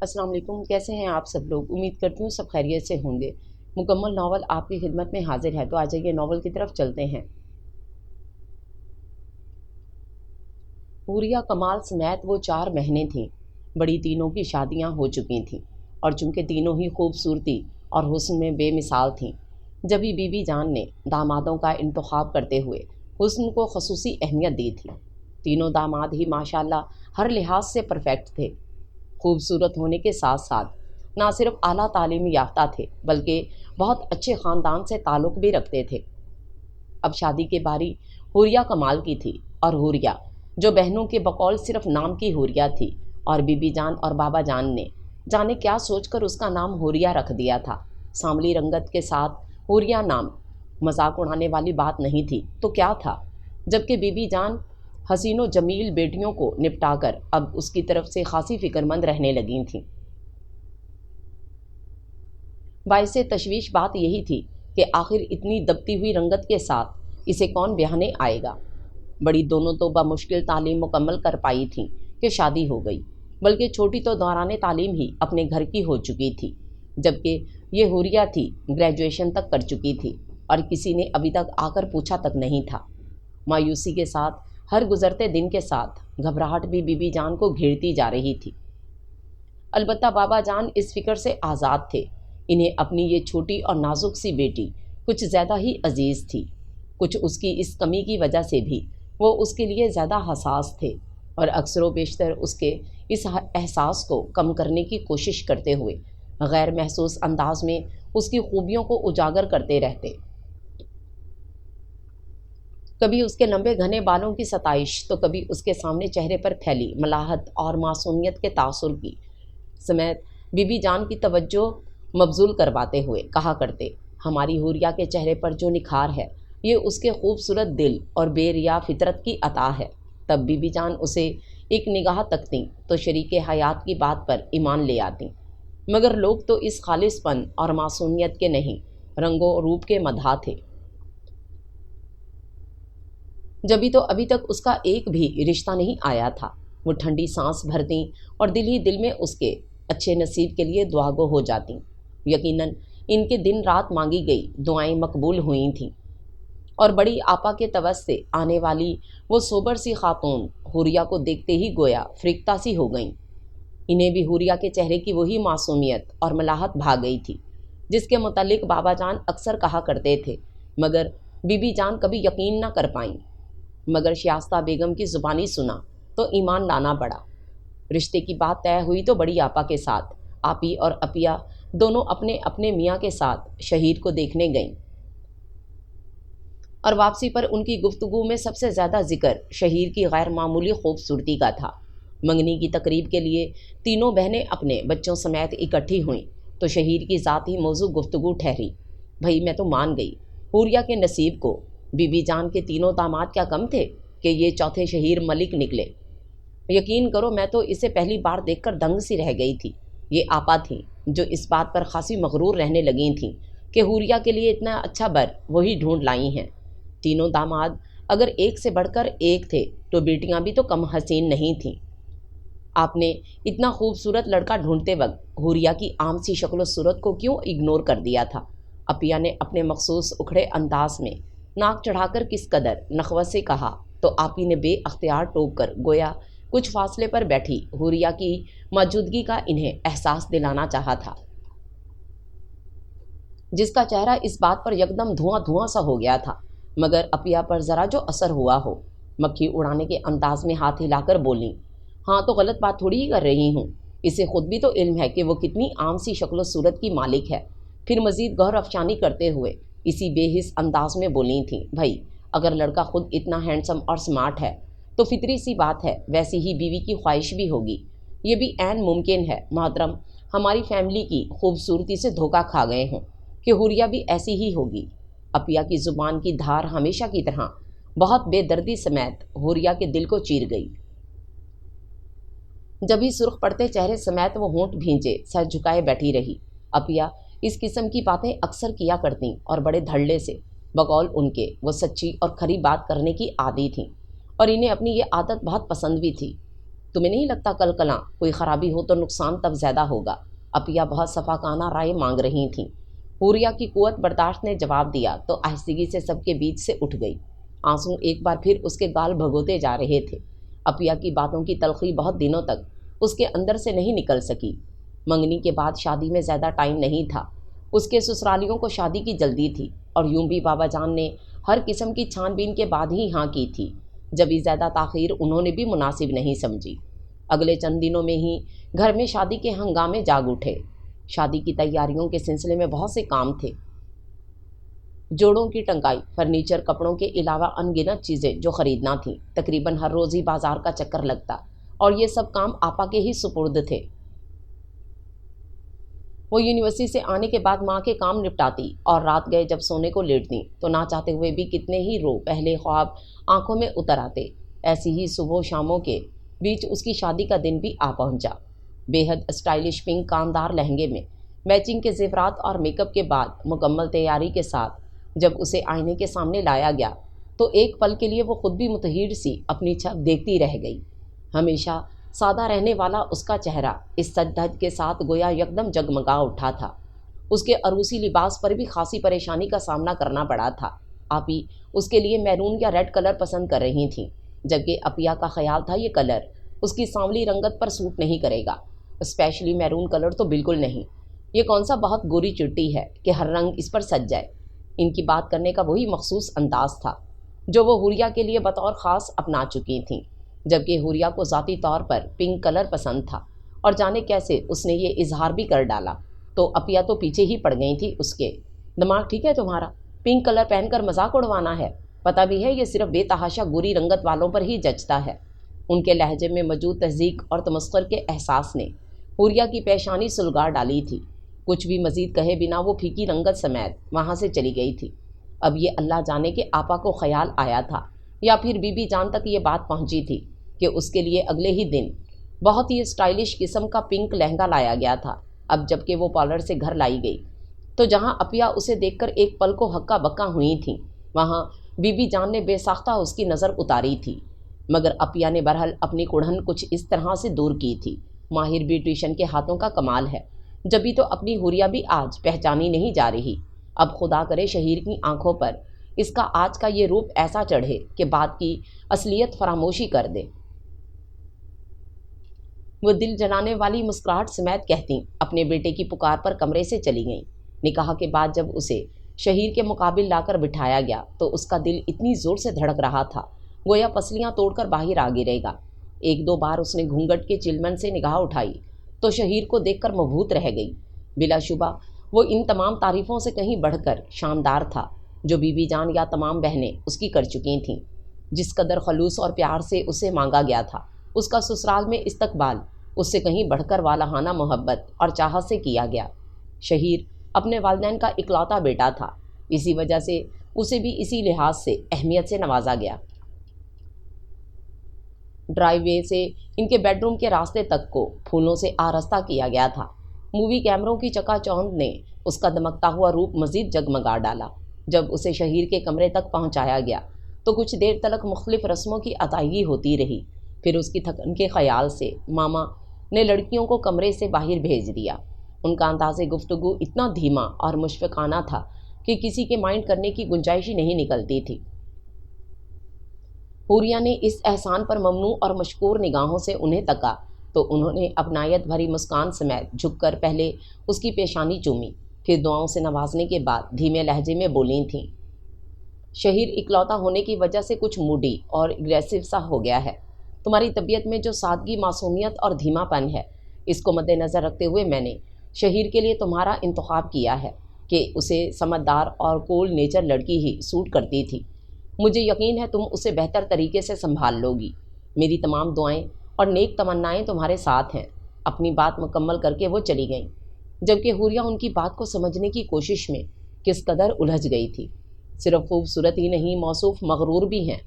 السلام علیکم، کیسے ہیں آپ سب لوگ؟ امید کرتی ہوں سب خیریت سے ہوں گے۔ مکمل ناول آپ کی خدمت میں حاضر ہے، تو آ جائیے ناول کی طرف چلتے ہیں۔ حوریہ کمال سمیت وہ 4 بہنیں تھیں۔ بڑی تینوں کی شادیاں ہو چکی تھیں، اور چونکہ تینوں ہی خوبصورتی اور حسن میں بے مثال تھیں، جبھی بی بی جان نے دامادوں کا انتخاب کرتے ہوئے حسن کو خصوصی اہمیت دی تھی۔ تینوں داماد ہی ماشاءاللہ ہر لحاظ سے پرفیکٹ تھے۔ خوبصورت ہونے کے ساتھ ساتھ نہ صرف اعلیٰ تعلیم یافتہ تھے بلکہ بہت اچھے خاندان سے تعلق بھی رکھتے تھے۔ اب شادی کی باری حوریہ کمال کی تھی، اور حوریہ جو بہنوں کے بقول صرف نام کی حوریہ تھی، اور بی بی جان اور بابا جان نے جانے کیا سوچ کر اس کا نام حوریہ رکھ دیا تھا۔ سانولی رنگت کے ساتھ حوریہ نام مذاق اڑانے والی بات نہیں تھی تو کیا تھا، جبکہ بی بی جان حسین و جمیل بیٹیوں کو نپٹا کر اب اس کی طرف سے خاصی فکر مند رہنے لگی تھیں۔ باعث تشویش بات یہی تھی کہ آخر اتنی دبتی ہوئی رنگت کے ساتھ اسے کون بیاہنے آئے گا۔ بڑی دونوں تو بمشکل تعلیم مکمل کر پائی تھیں کہ شادی ہو گئی، بلکہ چھوٹی تو دوران تعلیم ہی اپنے گھر کی ہو چکی تھی، جبکہ یہ حوریہ تھی گریجویشن تک کر چکی تھی، اور کسی نے ابھی تک آ کر پوچھا تک نہیں تھا۔ مایوسی کے ساتھ ہر گزرتے دن کے ساتھ گھبراہٹ بھی بی بی جان کو گھیرتی جا رہی تھی۔ البتہ بابا جان اس فکر سے آزاد تھے۔ انہیں اپنی یہ چھوٹی اور نازک سی بیٹی کچھ زیادہ ہی عزیز تھی۔ کچھ اس کی اس کمی کی وجہ سے بھی وہ اس کے لیے زیادہ حساس تھے، اور اکثر و بیشتر اس کے اس احساس کو کم کرنے کی کوشش کرتے ہوئے غیر محسوس انداز میں اس کی خوبیوں کو اجاگر کرتے رہتے۔ کبھی اس کے لمبے گھنے بالوں کی ستائش، تو کبھی اس کے سامنے چہرے پر پھیلی ملاحت اور معصومیت کے تاثر کی سمیت بی بی جان کی توجہ مبذول کرواتے ہوئے کہا کرتے، ہماری حوریہ کے چہرے پر جو نکھار ہے یہ اس کے خوبصورت دل اور بے ریا فطرت کی عطا ہے۔ تب بی بی جان اسے ایک نگاہ تکتیں تو شریک حیات کی بات پر ایمان لے آتیں، مگر لوگ تو اس خالص پن اور معصومیت کے نہیں، رنگ و روپ کے مداح تھے۔ جبھی تو ابھی تک اس کا ایک بھی رشتہ نہیں آیا تھا۔ وہ ٹھنڈی سانس بھرتیں اور دل ہی دل میں اس کے اچھے نصیب کے لیے دعا گو ہو جاتیں۔ یقیناً ان کے دن رات مانگی گئی دعائیں مقبول ہوئی تھیں، اور بڑی آپا کے توسط سے آنے والی وہ سوبر سی خاتون حوریہ کو دیکھتے ہی گویا فرکتہ سی ہو گئیں۔ انہیں بھی حوریہ کے چہرے کی وہی معصومیت اور ملاحت بھا گئی تھی جس کے متعلق بابا جان اکثر کہا کرتے تھے، مگر بی بی جان کبھی یقین نہ کر پائیں۔ مگر شائستہ بیگم کی زبانی سنا تو ایمان لانا پڑا۔ رشتے کی بات طے ہوئی تو بڑی آپا کے ساتھ آپی اور اپیا دونوں اپنے اپنے میاں کے ساتھ شہید کو دیکھنے گئیں، اور واپسی پر ان کی گفتگو میں سب سے زیادہ ذکر شہیر کی غیر معمولی خوبصورتی کا تھا۔ منگنی کی تقریب کے لیے تینوں بہنیں اپنے بچوں سمیت اکٹھی ہوئیں تو شہیر کی ذات ہی موضوع گفتگو ٹھہری۔ بھئی میں تو مان گئی حوریہ کے نصیب کو، بی بی جان کے تینوں داماد کیا کم تھے کہ یہ چوتھے شہیر ملک نکلے۔ یقین کرو میں تو اسے پہلی بار دیکھ کر دنگ سی رہ گئی تھی۔ یہ آپا تھیں جو اس بات پر خاصی مغرور رہنے لگی تھیں کہ حوریہ کے لیے اتنا اچھا بر وہی ڈھونڈ لائی ہیں۔ تینوں داماد اگر ایک سے بڑھ کر ایک تھے تو بیٹیاں بھی تو کم حسین نہیں تھیں۔ آپ نے اتنا خوبصورت لڑکا ڈھونڈتے وقت حوریہ کی عام سی شکل و صورت کو کیوں اگنور کر دیا تھا؟ اپیا نے اپنے مخصوص اکھڑے انداز میں ناک چڑھا کر کس قدر نخوت سے کہا تو آپی نے بے اختیار ٹوک کر گویا کچھ فاصلے پر بیٹھی حوریہ کی موجودگی کا انہیں احساس دلانا چاہا تھا، جس کا چہرہ اس بات پر یکدم دھواں دھواں سا ہو گیا تھا۔ مگر اپیا پر ذرا جو اثر ہوا ہو، مکھی اڑانے کے انداز میں ہاتھ ہلا کر بولیں، ہاں تو غلط بات تھوڑی ہی کر رہی ہوں، اسے خود بھی تو علم ہے کہ وہ کتنی عام سی شکل و صورت کی مالک ہے۔ پھر مزید غور افشانی کرتے ہوئے اسی بے حس انداز میں بولی تھیں، بھائی اگر لڑکا خود اتنا ہینڈسم اور سمارٹ ہے تو فطری سی بات ہے ویسی ہی بیوی کی خواہش بھی ہوگی۔ یہ بھی عین ممکن ہے محترم ہماری فیملی کی خوبصورتی سے دھوکہ کھا گئے ہوں کہ حوریہ بھی ایسی ہی ہوگی۔ اپیا کی زبان کی دھار ہمیشہ کی طرح بہت بے دردی سمیت حوریہ کے دل کو چیر گئی۔ جبھی سرخ پڑتے چہرے سمیت وہ ہونٹ بھینچے سر جھکائے بیٹھی رہی۔ اپیا اس قسم کی باتیں اکثر کیا کرتیں اور بڑے دھڑلے سے، بقول ان کے وہ سچی اور کھری بات کرنے کی عادی تھیں، اور انہیں اپنی یہ عادت بہت پسند بھی تھی۔ تمہیں نہیں لگتا کل کلاں کوئی خرابی ہو تو نقصان تب زیادہ ہوگا؟ اپیا بہت صفاقانہ رائے مانگ رہی تھیں۔ حوریہ کی قوت برداشت نے جواب دیا تو آہستگی سے سب کے بیچ سے اٹھ گئی۔ آنسو ایک بار پھر اس کے گال بھگوتے جا رہے تھے۔ اپیا کی باتوں کی تلخی بہت دنوں تک اس کے اندر سے نہیں نکل سکی۔ منگنی کے بعد شادی میں زیادہ ٹائم نہیں تھا۔ اس کے سسرالیوں کو شادی کی جلدی تھی اور یوں بھی بابا جان نے ہر قسم کی چھان بین کے بعد ہی ہاں کی تھی، جبھی زیادہ تاخیر انہوں نے بھی مناسب نہیں سمجھی۔ اگلے چند دنوں میں ہی گھر میں شادی کے ہنگامے جاگ اٹھے۔ شادی کی تیاریوں کے سلسلے میں بہت سے کام تھے۔ جوڑوں کی ٹنکائی، فرنیچر، کپڑوں کے علاوہ ان گنت چیزیں جو خریدنا تھیں۔ تقریباً ہر روز ہی بازار کا چکر لگتا اور یہ سب کام آپا کے ہی سپرد تھے۔ وہ یونیورسٹی سے آنے کے بعد ماں کے کام نپٹاتی اور رات گئے جب سونے کو لیٹتی تو نہ چاہتے ہوئے بھی کتنے ہی پہلے خواب آنکھوں میں اتر آتے۔ ایسی ہی صبح و شاموں کے بیچ اس کی شادی کا دن بھی آ پہنچا۔ بے حد اسٹائلش پنک کاندار لہنگے میں میچنگ کے زیورات اور میک اپ کے بعد مکمل تیاری کے ساتھ جب اسے آئینے کے سامنے لایا گیا تو ایک پل کے لیے وہ خود بھی متحیر سی اپنی چھب دیکھتی رہ گئی۔ ہمیشہ سادہ رہنے والا اس کا چہرہ اس سج دھج کے ساتھ گویا یکدم جگمگا اٹھا تھا۔ اس کے عروسی لباس پر بھی خاصی پریشانی کا سامنا کرنا پڑا تھا۔ آپی اس کے لیے میرون یا ریڈ کلر پسند کر رہی تھیں، جبکہ اپیا کا خیال تھا یہ کلر اس کی سانولی رنگت پر سوٹ نہیں کرے گا، اسپیشلی میرون کلر تو بالکل نہیں۔ یہ کون سا بہت گوری چٹی ہے کہ ہر رنگ اس پر سج جائے۔ ان کی بات کرنے کا وہی مخصوص انداز تھا جو وہ حوریہ کے لیے بطور خاص اپنا چکی تھیں، جبکہ حوریہ کو ذاتی طور پر پنک کلر پسند تھا اور جانے کیسے اس نے یہ اظہار بھی کر ڈالا تو اپیا تو پیچھے ہی پڑ گئی تھی اس کے۔ دماغ ٹھیک ہے تمہارا؟ پنک کلر پہن کر مذاق اڑوانا ہے؟ پتہ بھی ہے یہ صرف بے تحاشا گوری رنگت والوں پر ہی جچتا ہے۔ ان کے لہجے میں موجود تہذیب اور تمسخر کے احساس نے حوریہ کی پیشانی سلگا ڈالی تھی۔ کچھ بھی مزید کہے بنا وہ پھیکی رنگت سمیت وہاں سے چلی گئی تھی۔ اب یہ اللہ جانے کہ آپا کو خیال آیا تھا یا پھر بی بی جان تک یہ بات پہنچی تھی کہ اس کے لیے اگلے ہی دن بہت ہی اسٹائلش قسم کا پنک لہنگا لایا گیا تھا۔ اب جب کہ وہ پارلر سے گھر لائی گئی تو جہاں اپیا اسے دیکھ کر ایک پل کو ہکا بکا ہوئی تھیں، وہاں بی بی جان نے بے ساختہ اس کی نظر اتاری تھی، مگر اپیا نے برحل اپنی کڑھن کچھ اس طرح سے دور کی تھی۔ ماہر بیوٹیشن کے ہاتھوں کا کمال ہے، جبھی تو اپنی حوریہ بھی آج پہچانی نہیں جا رہی۔ اب خدا کرے شہیر کی آنکھوں پر اس کا آج کا یہ روپ ایسا چڑھے کہ بات کی اصلیت فراموشی کر دے۔ وہ دل جلانے والی مسکراہٹ سمیت کہتی اپنے بیٹے کی پکار پر کمرے سے چلی گئیں۔ نکاح کے بعد جب اسے شہیر کے مقابل لا کر بٹھایا گیا تو اس کا دل اتنی زور سے دھڑک رہا تھا گویا پسلیاں توڑ کر باہر آ گرے گا۔ ایک دو بار اس نے گھونگھٹ کے چلمن سے نگاہ اٹھائی تو شہیر کو دیکھ کر مبہوت رہ گئی۔ بلا شبہ وہ ان تمام تعریفوں سے کہیں بڑھ کر شاندار تھا جو بی بی جان یا تمام بہنیں اس کی کر چکی تھیں۔ جس قدر خلوص اور پیار سے اسے مانگا گیا تھا، اس کا سسرال میں استقبال اس سے کہیں بڑھ کر والہانہ محبت اور چاہت سے کیا گیا۔ شہیر اپنے والدین کا اکلوتا بیٹا تھا، اسی وجہ سے اسے بھی اسی لحاظ سے اہمیت سے نوازا گیا۔ ڈرائیو وے سے ان کے بیڈ روم کے راستے تک کو پھولوں سے آراستہ کیا گیا تھا۔ مووی کیمروں کی چکا چوند نے اس کا دمکتا ہوا روپ مزید جگمگا ڈالا۔ جب اسے شہیر کے کمرے تک پہنچایا گیا تو کچھ دیر تلک مختلف رسموں کی ادائیگی ہوتی رہی، پھر اس کی تھکن کے خیال سے ماما نے لڑکیوں کو کمرے سے باہر بھیج دیا۔ ان کا انداز گفتگو اتنا دھیما اور مشفقانہ تھا کہ کسی کے مائنڈ کرنے کی گنجائش ہی نہیں نکلتی تھی۔ حوریہ نے اس احسان پر ممنوع اور مشکور نگاہوں سے انہیں تکا تو انہوں نے اپنائیت بھری مسکان سمیت جھک کر پہلے اس کی پیشانی چومی، پھر دعاؤں سے نوازنے کے بعد دھیمے لہجے میں بولی تھیں، شہیر اکلوتا ہونے کی وجہ سے کچھ موڈی اور اگریسو سا ہو گیا ہے۔ تمہاری طبیعت میں جو سادگی، معصومیت اور دھیما پن ہے، اس کو مد نظر رکھتے ہوئے میں نے شہیر کے لیے تمہارا انتخاب کیا ہے کہ اسے سمجھدار اور کول نیچر لڑکی ہی سوٹ کرتی تھی۔ مجھے یقین ہے تم اسے بہتر طریقے سے سنبھال لو گی۔ میری تمام دعائیں اور نیک تمنائیں تمہارے ساتھ ہیں۔ اپنی بات مکمل کر کے وہ چلی گئیں، جبکہ حوریہ ان کی بات کو سمجھنے کی کوشش میں کس قدر الجھ گئی تھی۔ صرف خوبصورت ہی نہیں، موصوف مغرور بھی ہیں۔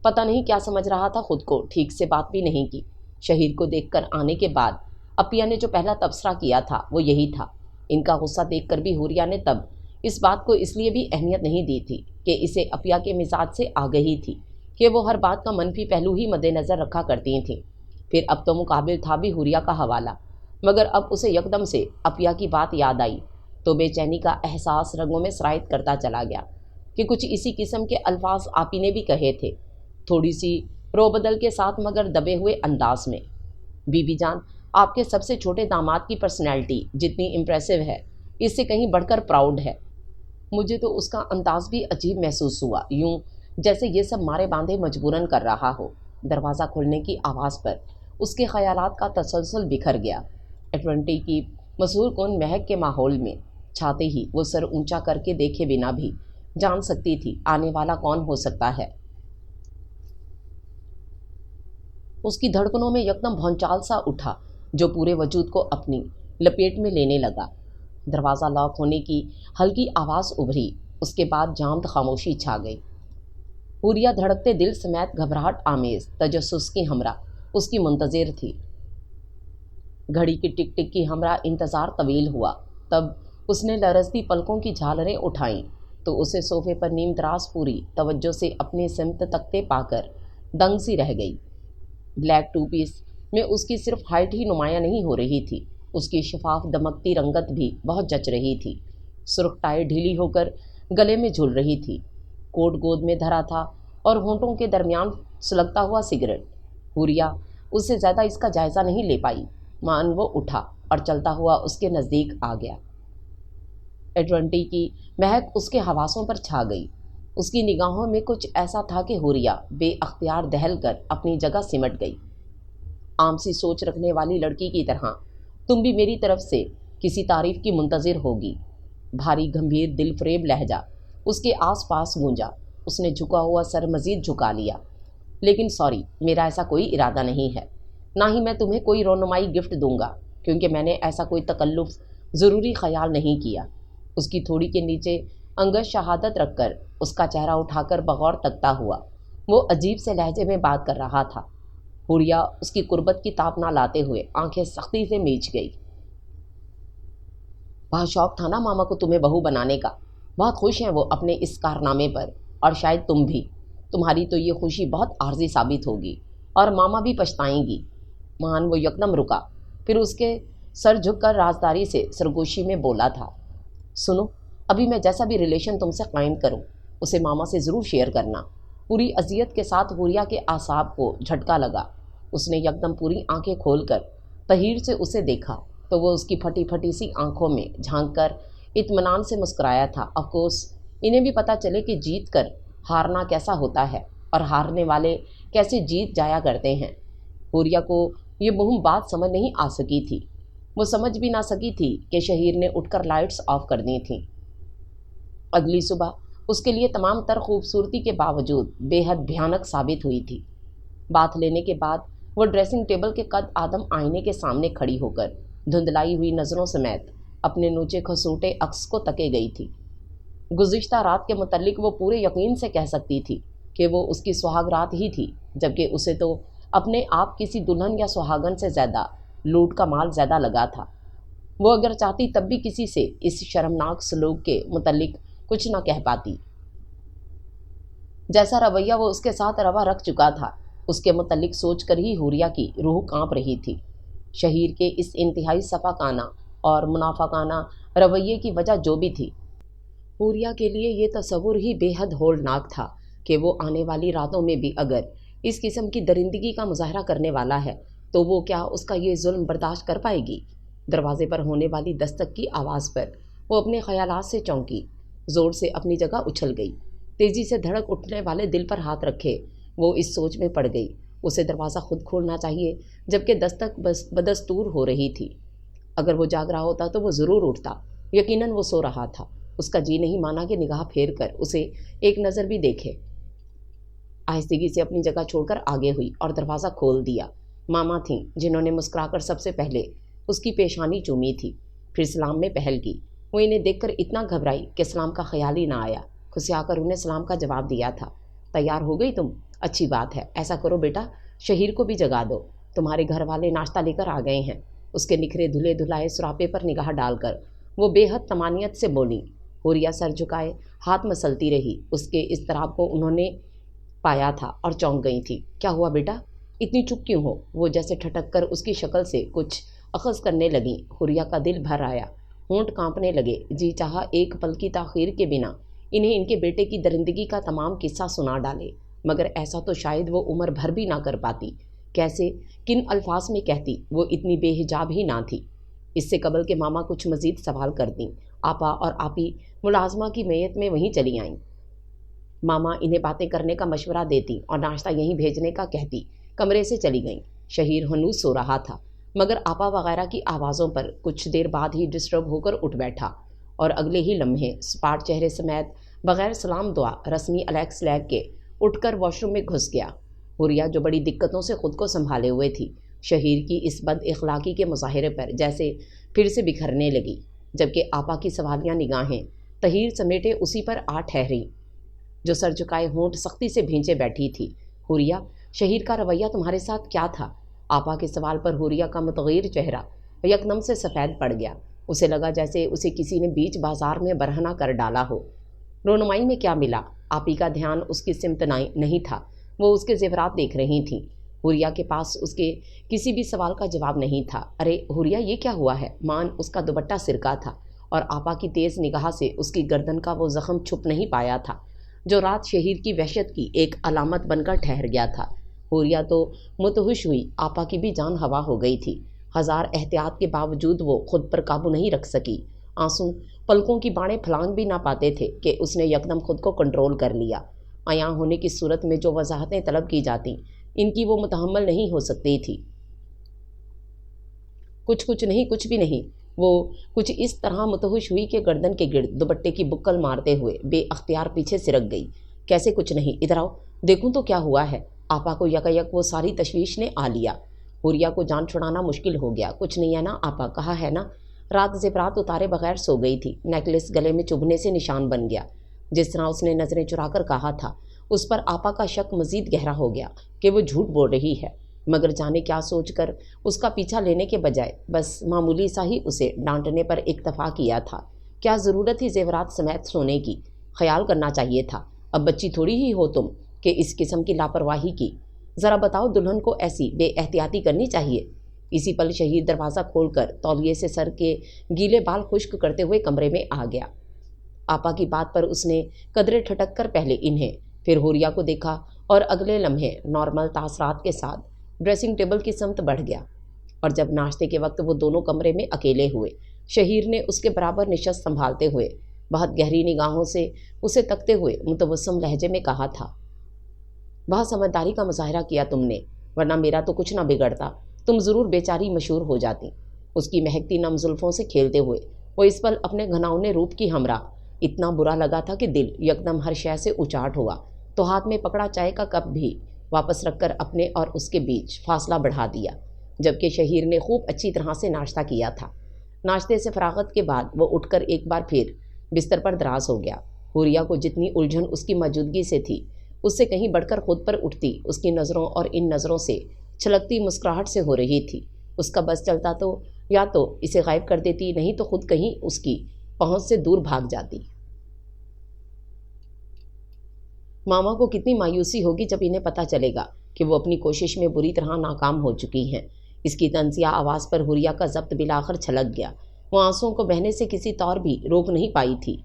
پتہ نہیں کیا سمجھ رہا تھا خود کو، ٹھیک سے بات بھی نہیں کی۔ شہیر کو دیکھ کر آنے کے بعد اپیا نے جو پہلا تبصرہ کیا تھا وہ یہی تھا۔ ان کا غصہ دیکھ کر بھی حوریہ نے تب اس بات کو اس لیے بھی اہمیت نہیں دی تھی کہ اسے اپیا کے مزاج سے آگہی تھی کہ وہ ہر بات کا منفی پہلو ہی مد نظر رکھا کرتی تھیں۔ پھر اب تو مقابل تھا بھی حوریہ کا حوالہ، مگر اب اسے یکدم سے اپیا کی بات یاد آئی تو بے چینی کا احساس رنگوں میں سرایت کرتا چلا گیا کہ کچھ اسی قسم کے الفاظ آپ ہی نے بھی کہے تھے، تھوڑی سی رو بدل کے ساتھ مگر دبے ہوئے انداز میں۔ بی بی جان، آپ کے سب سے چھوٹے داماد کی پرسنالٹی جتنی امپریسو ہے، اس سے کہیں بڑھ کر پراؤڈ ہے۔ مجھے تو اس کا انداز بھی عجیب محسوس ہوا، یوں جیسے یہ سب مارے باندھے مجبوراً کر رہا ہو۔ دروازہ کھلنے کی آواز پر اس کے خیالات کا تسلسل بکھر گیا۔ ایٹورنٹی کی مسحور کن مہک کے ماحول میں چھاتے ہی وہ سر اونچا کر کے دیکھے بنا بھی جان سکتی تھی آنے والا کون ہو سکتا ہے۔ اس کی دھڑکنوں میں یکدم بھونچال سا اٹھا جو پورے وجود کو اپنی لپیٹ میں لینے لگا۔ دروازہ لاک ہونے کی ہلکی آواز ابھری، اس کے بعد جامد خاموشی چھا گئی۔ حوریہ دھڑکتے دل سمیت گھبراہٹ آمیز تجسس کی ہمراہ اس کی منتظر تھی۔ گھڑی کی ٹک ٹک کی ہمراہ انتظار طویل ہوا، تب اس نے لرزتی پلکوں کی جھالریں اٹھائیں تو اسے صوفے پر نیم دراز پوری توجہ سے اپنے سمت تکتے پا کر دنگ سی رہ گئی۔ بلیک ٹو پیس میں اس کی صرف ہائٹ ہی نمایاں نہیں ہو رہی تھی، اس کی شفاف دمکتی رنگت بھی بہت جچ رہی تھی۔ سرخ ٹائی ڈھیلی ہو کر گلے میں جھول رہی تھی، کوٹ گود میں دھرا تھا اور ہونٹوں کے درمیان سلگتا ہوا سگریٹ۔ حوریہ اس سے زیادہ اس کا جائزہ نہیں لے پائی، مان وہ اٹھا اور چلتا ہوا اس کے نزدیک آ گیا۔ ایٹورنٹی کی مہک اس کے حواسوں پر چھا گئی۔ اس کی نگاہوں میں کچھ ایسا تھا کہ حوریہ بے اختیار دہل کر اپنی جگہ سمٹ گئی۔ عام سی سوچ رکھنے والی لڑکی کی طرح تم بھی میری طرف سے کسی تعریف کی منتظر ہوگی۔ بھاری گمبھیر دل فریب لہجہ اس کے آس پاس گونجا۔ اس نے جھکا ہوا سر مزید جھکا لیا۔ لیکن سوری، میرا ایسا کوئی ارادہ نہیں ہے، نہ ہی میں تمہیں کوئی رونمائی گفٹ دوں گا، کیونکہ میں نے ایسا کوئی تکلف ضروری خیال نہیں کیا۔ اس کی تھوڑی کے نیچے انگشت شہادت رکھ کر اس کا چہرہ اٹھا کر بغور تکتا ہوا وہ عجیب سے لہجے میں بات کر رہا تھا۔ حوریہ اس کی قربت کی تاب نہ لاتے ہوئے آنکھیں سختی سے میچ گئی۔ بہت شوق تھا نا ماما کو تمہیں بہو بنانے کا، بہت خوش ہیں وہ اپنے اس کارنامے پر، اور شاید تم بھی۔ تمہاری تو یہ خوشی بہت عارضی ثابت ہوگی اور ماما بھی پچھتائیں گی۔ مان وہ یکدم رکا، پھر اس کے سر جھک کر رازداری سے سرگوشی میں بولا تھا، سنو، ابھی میں جیسا بھی ریلیشن تم سے قائم کروں اسے ماما سے ضرور شیئر کرنا۔ پوری اذیت کے ساتھ حوریہ کے اعصاب کو جھٹکا لگا۔ اس نے یکدم پوری آنکھیں کھول کر تحیر سے اسے دیکھا تو وہ اس کی پھٹی پھٹی سی آنکھوں میں جھانک کر اطمینان سے مسکرایا تھا۔ آف کورس انہیں بھی پتہ چلے کہ جیت کر ہارنا کیسا ہوتا ہے اور ہارنے والے کیسے جیت جایا کرتے ہیں۔ حوریہ کو یہ مہم بات سمجھ نہیں آ سکی تھی، وہ سمجھ بھی نہ سکی تھی کہ شہیر نے اٹھ کر لائٹس آف کر دی تھیں۔ اگلی صبح اس کے لیے تمام تر خوبصورتی کے باوجود بے حد بھیانک ثابت ہوئی تھی۔ باتھ لینے کے بعد وہ ڈریسنگ ٹیبل کے قد آدم آئینے کے سامنے کھڑی ہو کر دھندلائی ہوئی نظروں سمیت اپنے نوچے کھسوٹے عکس کو تکے گئی تھی۔ گزشتہ رات کے متعلق وہ پورے یقین سے کہہ سکتی تھی کہ وہ اس کی سہاگ رات ہی تھی، جبکہ اسے تو اپنے آپ کسی دلہن یا سہاگن سے زیادہ لوٹ کا مال زیادہ لگا تھا۔ وہ اگر چاہتی تب بھی کسی سے اس شرمناک سلوک کے متعلق کچھ نہ کہہ پاتی۔ جیسا رویہ وہ اس کے ساتھ روا رکھ چکا تھا، اس کے متعلق سوچ کر ہی حوریہ کی روح کانپ رہی تھی۔ شہیر کے اس انتہائی صفاقانہ اور منافقانہ رویے کی وجہ جو بھی تھی، حوریہ کے لیے یہ تصور ہی بے حد ہولناک تھا کہ وہ آنے والی راتوں میں بھی اگر اس قسم کی درندگی کا مظاہرہ کرنے والا ہے تو وہ کیا اس کا یہ ظلم برداشت کر پائے گی؟ دروازے پر ہونے والی دستک کی آواز پر وہ اپنے خیالات سے چونکی، زور سے اپنی جگہ اچھل گئی۔ تیزی سے دھڑک اٹھنے والے دل پر ہاتھ رکھے وہ اس سوچ میں پڑ گئی، اسے دروازہ خود کھولنا چاہیے جبکہ دستک بدستور ہو رہی تھی۔ اگر وہ جاگ رہا ہوتا تو وہ ضرور اٹھتا، یقیناً وہ سو رہا تھا۔ اس کا جی نہیں مانا کہ نگاہ پھیر کر اسے ایک نظر بھی دیکھے۔ آہستگی سے اپنی جگہ چھوڑ کر آگے ہوئی اور دروازہ کھول دیا۔ ماما تھیں جنہوں نے مسکرا کر سب سے پہلے اس کی پیشانی چومی تھی، پھر سلام میں پہل کی۔ وہ انہیں دیکھ کر اتنا گھبرائی کہ سلام کا خیال ہی نہ آیا۔ کھسیا کر انہیں سلام کا جواب دیا تھا۔ تیار ہو گئی تم؟ اچھی بات ہے، ایسا کرو بیٹا، شہیر کو بھی جگا دو، تمہارے گھر والے ناشتہ لے کر آ گئے ہیں۔ اس کے نکھرے دھلے دھلائے سراپے پر نگاہ ڈال کر وہ بے حد طمانینت سے بولی۔ حوریہ سر جھکائے ہاتھ مسلتی رہی۔ اس کے اضطراب کو انہوں نے پایا تھا اور چونک گئی تھی۔ کیا ہوا بیٹا، اتنی چپ کیوں ہو؟ وہ جیسے ٹھٹک کر اس کی شکل سے کچھ اخذ کرنے لگیں۔ حوریہ کا دل بھر آیا، ہونٹ کانپنے لگے۔ جی چاہا ایک پل کی تاخیر کے بنا انہیں ان کے بیٹے کی درندگی کا تمام قصہ سنا ڈالے، مگر ایسا تو شاید وہ عمر بھر بھی نہ کر پاتی۔ کیسے، کن الفاظ میں کہتی؟ وہ اتنی بے حجاب ہی نہ تھی۔ اس سے قبل کہ ماما کچھ مزید سوال کرتیں، آپا اور آپی ملازمہ کی میت میں وہیں چلی آئیں۔ ماما انہیں باتیں کرنے کا مشورہ دیتی اور ناشتہ یہیں بھیجنے کا کہتی کمرے سے چلی گئیں۔ شہیر ہنوز سو رہا تھا، مگر آپا وغیرہ کی آوازوں پر کچھ دیر بعد ہی ڈسٹرب ہو کر اٹھ بیٹھا اور اگلے ہی لمحے سپاٹ چہرے سمیت بغیر سلام دعا رسمی الیکس لیگ کے اٹھ کر واش روم میں گھس گیا۔ حوریہ جو بڑی دقتوں سے خود کو سنبھالے ہوئے تھی، شہیر کی اس بد اخلاقی کے مظاہرے پر جیسے پھر سے بکھرنے لگی، جبکہ آپا کی سوالیہ نگاہیں تحیر سمیٹے اسی پر آ ٹھہری جو سر جھکائے ہونٹ سختی سے بھینچے بیٹھی تھی۔ حوریہ، شہیر کا رویہ تمہارے ساتھ کیا تھا؟ آپا کے سوال پر حوریہ کا متغیر چہرہ یکدم سے سفید پڑ گیا۔ اسے لگا جیسے اسے کسی نے بیچ بازار میں برہنہ کر ڈالا ہو۔ رونمائی میں کیا ملا؟ آپی کا دھیان اس کی سمت نہیں تھا، وہ اس کے زیورات دیکھ رہی تھیں۔ حوریہ کے پاس اس کے کسی بھی سوال کا جواب نہیں تھا۔ ارے حوریہ، یہ کیا ہوا ہے؟ مان اس کا دوپٹہ سرکا تھا اور آپا کی تیز نگاہ سے اس کی گردن کا وہ زخم چھپ نہیں پایا تھا جو رات شہیر کی وحشت کی ایک علامت بن کر ٹھہر گیا تھا۔ حوریہ تو متوش ہوئی، آپا کی بھی جان ہوا ہو گئی تھی۔ ہزار احتیاط کے باوجود وہ خود پر قابو نہیں رکھ سکی۔ آنسو پلکوں کی باڑیں پھلانگ بھی نہ پاتے تھے کہ اس نے یکدم خود کو کنٹرول کر لیا۔ عیاں ہونے کی صورت میں جو وضاحتیں طلب کی جاتیں، ان کی وہ متحمل نہیں ہو سکتی تھی۔ کچھ بھی نہیں۔ وہ کچھ اس طرح متوش ہوئی کہ گردن کے گرد دوپٹے کی بکل مارتے ہوئے بے اختیار پیچھے سرک گئی۔ کیسے کچھ نہیں؟ ادھر آؤ، دیکھوں تو کیا ہوا ہے۔ آپا کو یکایک وہ ساری تشویش نے آ لیا۔ حوریہ کو جان چھڑانا مشکل ہو گیا۔ کچھ نہیں ہے نا آپا، کہا ہے نا؟ رات زیورات اتارے بغیر سو گئی تھی۔ نیکلس گلے میں چبھنے سے نشان بن گیا۔ جس طرح اس نے نظریں چرا کر کہا تھا، اس پر آپا کا شک مزید گہرا ہو گیا کہ وہ جھوٹ بول رہی ہے، مگر جانے کیا سوچ کر اس کا پیچھا لینے کے بجائے بس معمولی سا ہی اسے ڈانٹنے پر اکتفا کیا تھا۔ کیا ضرورت تھی زیورات سمیت سونے کی؟ خیال کرنا چاہیے تھا۔ اب بچی تھوڑی ہی ہو تم کہ اس قسم کی لاپرواہی کی۔ ذرا بتاؤ، دلہن کو ایسی بے احتیاطی کرنی چاہیے؟ اسی پل شہیر دروازہ کھول کر تولیے سے سر کے گیلے بال خشک کرتے ہوئے کمرے میں آ گیا۔ آپا کی بات پر اس نے قدرے ٹھٹک کر پہلے انہیں پھر حوریہ کو دیکھا اور اگلے لمحے نارمل تاثرات کے ساتھ ڈریسنگ ٹیبل کی سمت بڑھ گیا۔ اور جب ناشتے کے وقت وہ دونوں کمرے میں اکیلے ہوئے، شہیر نے اس کے برابر نشست سنبھالتے ہوئے بہت گہری نگاہوں سے اسے تکتے ہوئے متبسم لہجے میں کہا تھا، بہت سمجھداری کا مظاہرہ کیا تم نے، ورنہ میرا تو کچھ نہ بگڑتا، تم ضرور بیچاری مشہور ہو جاتی۔ اس کی مہکتی نم زلفوں سے کھیلتے ہوئے وہ اس پل اپنے گھناؤنے روپ کی ہمراہ اتنا برا لگا تھا کہ دل یکدم ہر شے سے اچاٹ ہوا، تو ہاتھ میں پکڑا چائے کا کپ بھی واپس رکھ کر اپنے اور اس کے بیچ فاصلہ بڑھا دیا، جبکہ شہیر نے خوب اچھی طرح سے ناشتہ کیا تھا۔ ناشتے سے فراغت کے بعد وہ اٹھ کر ایک بار پھر بستر پر دراز ہو گیا۔ حوریہ کو جتنی الجھن اس کی موجودگی سے تھی، اس سے کہیں بڑھ کر خود پر اٹھتی اس کی نظروں اور ان نظروں سے چھلکتی مسکراہٹ سے ہو رہی تھی۔ اس کا بس چلتا تو یا تو اسے غائب کر دیتی، نہیں تو خود کہیں اس کی پہنچ سے دور بھاگ جاتی۔ ماما کو کتنی مایوسی ہوگی جب انہیں پتہ چلے گا کہ وہ اپنی کوشش میں بری طرح ناکام ہو چکی ہیں۔ اس کی طنزیہ آواز پر حوریہ کا ضبط بالآخر چھلک گیا۔ وہ آنسوؤں کو بہنے سے کسی طور بھی روک نہیں پائی تھی۔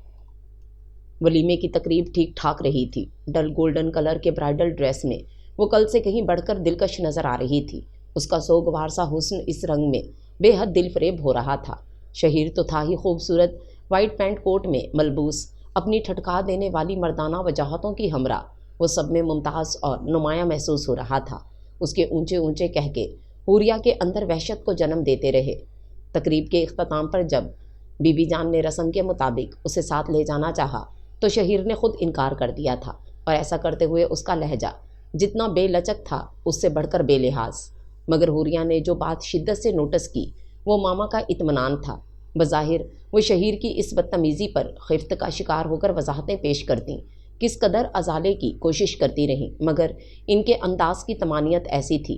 ولیمے کی تقریب ٹھیک ٹھاک رہی تھی۔ ڈل گولڈن کلر کے برائڈل ڈریس میں وہ کل سے کہیں بڑھ کر دلکش نظر آ رہی تھی۔ اس کا سوگوار سا حسن اس رنگ میں بے حد دل فریب ہو رہا تھا۔ شہیر تو تھا ہی خوبصورت، وائٹ پینٹ کوٹ میں ملبوس، اپنی ٹھٹکا دینے والی مردانہ وجاہتوں کی ہمراہ وہ سب میں ممتاز اور نمایاں محسوس ہو رہا تھا۔ اس کے اونچے اونچے کہکے حوریہ کے اندر وحشت کو جنم دیتے رہے۔ تقریب کے اختتام پر جب بی بی جان نے رسم کے مطابق اسے ساتھ لے جانا چاہا تو شہیر نے خود انکار کر دیا تھا، اور ایسا کرتے ہوئے اس کا لہجہ جتنا بے لچک تھا اس سے بڑھ کر بے لحاظ۔ مگر حوریہ نے جو بات شدت سے نوٹس کی وہ ماما کا اطمینان تھا۔ بظاہر وہ شہیر کی اس بدتمیزی پر خفت کا شکار ہو کر وضاحتیں پیش کرتیں، کس قدر ازالے کی کوشش کرتی رہیں، مگر ان کے انداز کی طمانینت ایسی تھی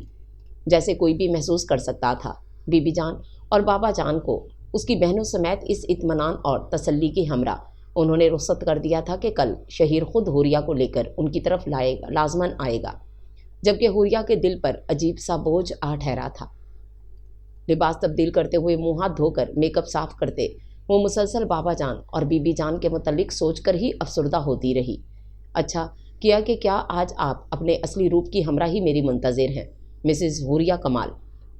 جیسے کوئی بھی محسوس کر سکتا تھا۔ بی بی جان اور بابا جان کو اس کی بہنوں سمیت اس اطمینان اور تسلی کی ہمراہ انہوں نے رخصت کر دیا تھا کہ کل شہیر خود حوریہ کو لے کر ان کی طرف لازماً آئے گا، جبکہ حوریہ کے دل پر عجیب سا بوجھ آ ٹھہرا تھا۔ لباس تبدیل کرتے ہوئے منہ ہاتھ دھو کر میک اپ صاف کرتے وہ مسلسل بابا جان اور بی بی جان کے متعلق سوچ کر ہی افسردہ ہوتی رہی۔ اچھا کیا کہ کیا آج آپ اپنے اصلی روپ کی ہمراہی میری منتظر ہیں، مسز حوریہ کمال۔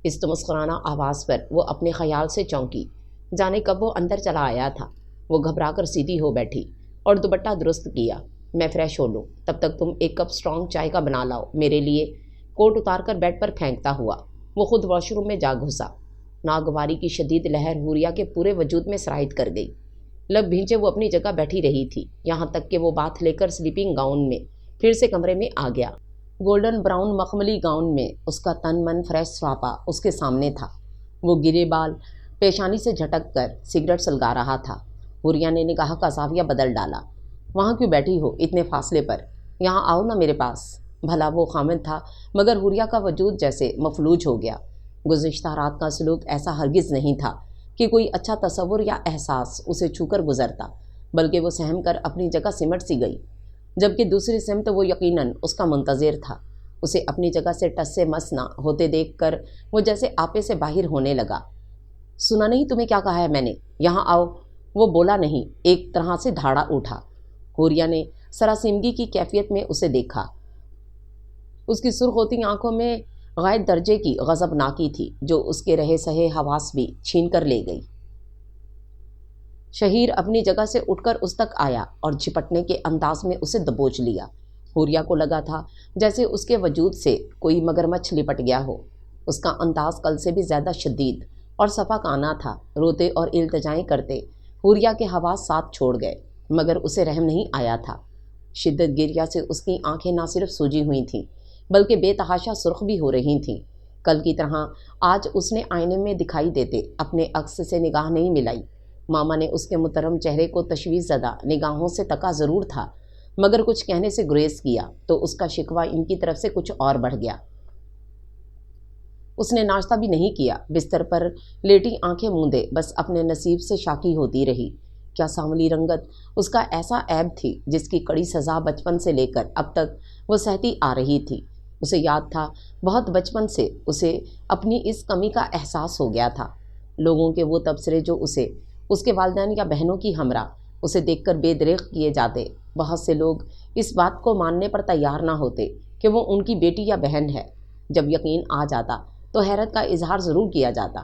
اس تمسخرانہ آواز پر وہ اپنے خیال سے چونکی، جانے کب وہ اندر چلا آیا تھا۔ وہ گھبرا کر سیدھی ہو بیٹھی اور دوپٹہ درست کیا۔ میں فریش ہو لوں، تب تک تم ایک کپ اسٹرانگ چائے کا بنا لاؤ میرے لیے۔ کوٹ اتار کر بیڈ پر پھینکتا ہوا وہ خود واش روم میں جا گھسا۔ ناگواری کی شدید لہر حوریہ کے پورے وجود میں سرایت کر گئی۔ لب بھینچے وہ اپنی جگہ بیٹھی رہی تھی، یہاں تک کہ وہ باتھ لے کر سلیپنگ گاؤن میں پھر سے کمرے میں آ گیا۔ گولڈن براؤن مخملی گاؤن میں اس کا تن من فریش سراپا اس کے سامنے تھا۔ وہ گرے بال پیشانی سے جھٹک کر سگریٹ سلگا رہا تھا۔ حوریہ نے نگاہ کا زاویہ بدل ڈالا۔ وہاں کیوں بیٹھی ہو اتنے فاصلے پر؟ یہاں آؤ نا میرے پاس۔ بھلا وہ خامد تھا، مگر حوریہ کا وجود جیسے مفلوج ہو گیا۔ گزشتہ رات کا سلوک ایسا ہرگز نہیں تھا کہ کوئی اچھا تصور یا احساس اسے چھو کر گزرتا، بلکہ وہ سہم کر اپنی جگہ سمٹ سی گئی، جبکہ دوسری سمت وہ یقیناً اس کا منتظر تھا۔ اسے اپنی جگہ سے ٹس سے مس نہ ہوتے دیکھ کر وہ جیسے آپے سے باہر ہونے لگا۔ سنا نہیں تمہیں کیا کہا ہے میں نے؟ یہاں آؤ۔ وہ بولا نہیں، ایک طرح سے دھاڑا اٹھا۔ حوریہ نے سراسیمگی کی کیفیت میں اسے دیکھا۔ اس کی سرخ ہوتی آنکھوں میں غائب درجے کی غضبناکی تھی، جو اس کے رہے سہے حواس بھی چھین کر لے گئی۔ شہیر اپنی جگہ سے اٹھ کر اس تک آیا اور جھپٹنے کے انداز میں اسے دبوچ لیا۔ حوریہ کو لگا تھا جیسے اس کے وجود سے کوئی مگرمچھ لپٹ گیا ہو۔ اس کا انداز کل سے بھی زیادہ شدید اور صفاقانہ تھا۔ روتے اور التجائیں کرتے حوریہ کے حواس ساتھ چھوڑ گئے، مگر اسے رحم نہیں آیا تھا۔ شدت گریہ سے اس کی آنکھیں نہ صرف سوجی ہوئی تھیں بلکہ بے تحاشا سرخ بھی ہو رہی تھیں۔ کل کی طرح آج اس نے آئینے میں دکھائی دیتے اپنے عکس سے نگاہ نہیں ملائی۔ ماما نے اس کے محترم چہرے کو تشویش زدہ نگاہوں سے تکا ضرور تھا، مگر کچھ کہنے سے گریز کیا تو اس کا شکوہ ان کی طرف سے کچھ اور بڑھ گیا۔ اس نے ناشتہ بھی نہیں کیا، بستر پر لیٹی آنکھیں موندے بس اپنے نصیب سے شاکی ہوتی رہی۔ کیا سانولی رنگت اس کا ایسا عیب تھی جس کی کڑی سزا بچپن سے لے کر اب تک وہ سہتی آ رہی تھی۔ اسے یاد تھا بہت بچپن سے اسے اپنی اس کمی کا احساس ہو گیا تھا۔ لوگوں کے وہ تبصرے جو اسے، اس کے والدین یا بہنوں کی ہمراہ اسے دیکھ کر بے دریغ کیے جاتے، بہت سے لوگ اس بات کو ماننے پر تیار نہ ہوتے کہ وہ ان کی بیٹی یا بہن ہے۔ جب یقین آ جاتا تو حیرت کا اظہار ضرور کیا جاتا۔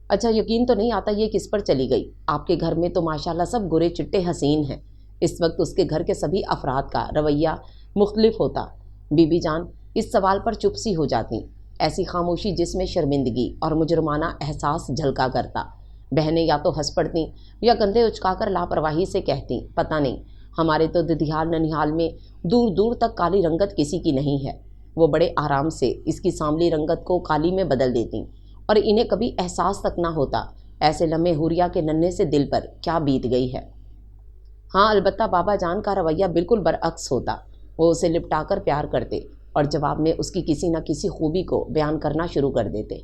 اچھا یقین تو نہیں آتا یہ کس پر چلی گئی؟ آپ کے گھر میں تو ماشاءاللہ سب گورے چٹے حسین ہیں۔ اس وقت اس کے گھر کے سبھی افراد کا رویہ مختلف ہوتا۔ بی بی جان اس سوال پر چپ سی ہو جاتی، ایسی خاموشی جس میں شرمندگی اور مجرمانہ احساس جھلکا کرتا۔ بہنیں یا تو ہنس پڑتیں یا کندھے اچکا کر لاپرواہی سے کہتیں، پتہ نہیں، ہمارے تو ددھیال ننھیال میں دور دور تک کالی رنگت کسی کی نہیں ہے۔ وہ بڑے آرام سے اس کی سانولی رنگت کو کالی میں بدل دیتیں اور انہیں کبھی احساس تک نہ ہوتا ایسے لمحے حوریہ کے ننھے سے دل پر کیا بیت گئی ہے۔ ہاں البتہ بابا جان کا رویہ بالکل برعکس ہوتا۔ وہ اسے لپٹا کر پیار کرتے اور جواب میں اس کی کسی نہ کسی خوبی کو بیان کرنا شروع کر دیتے۔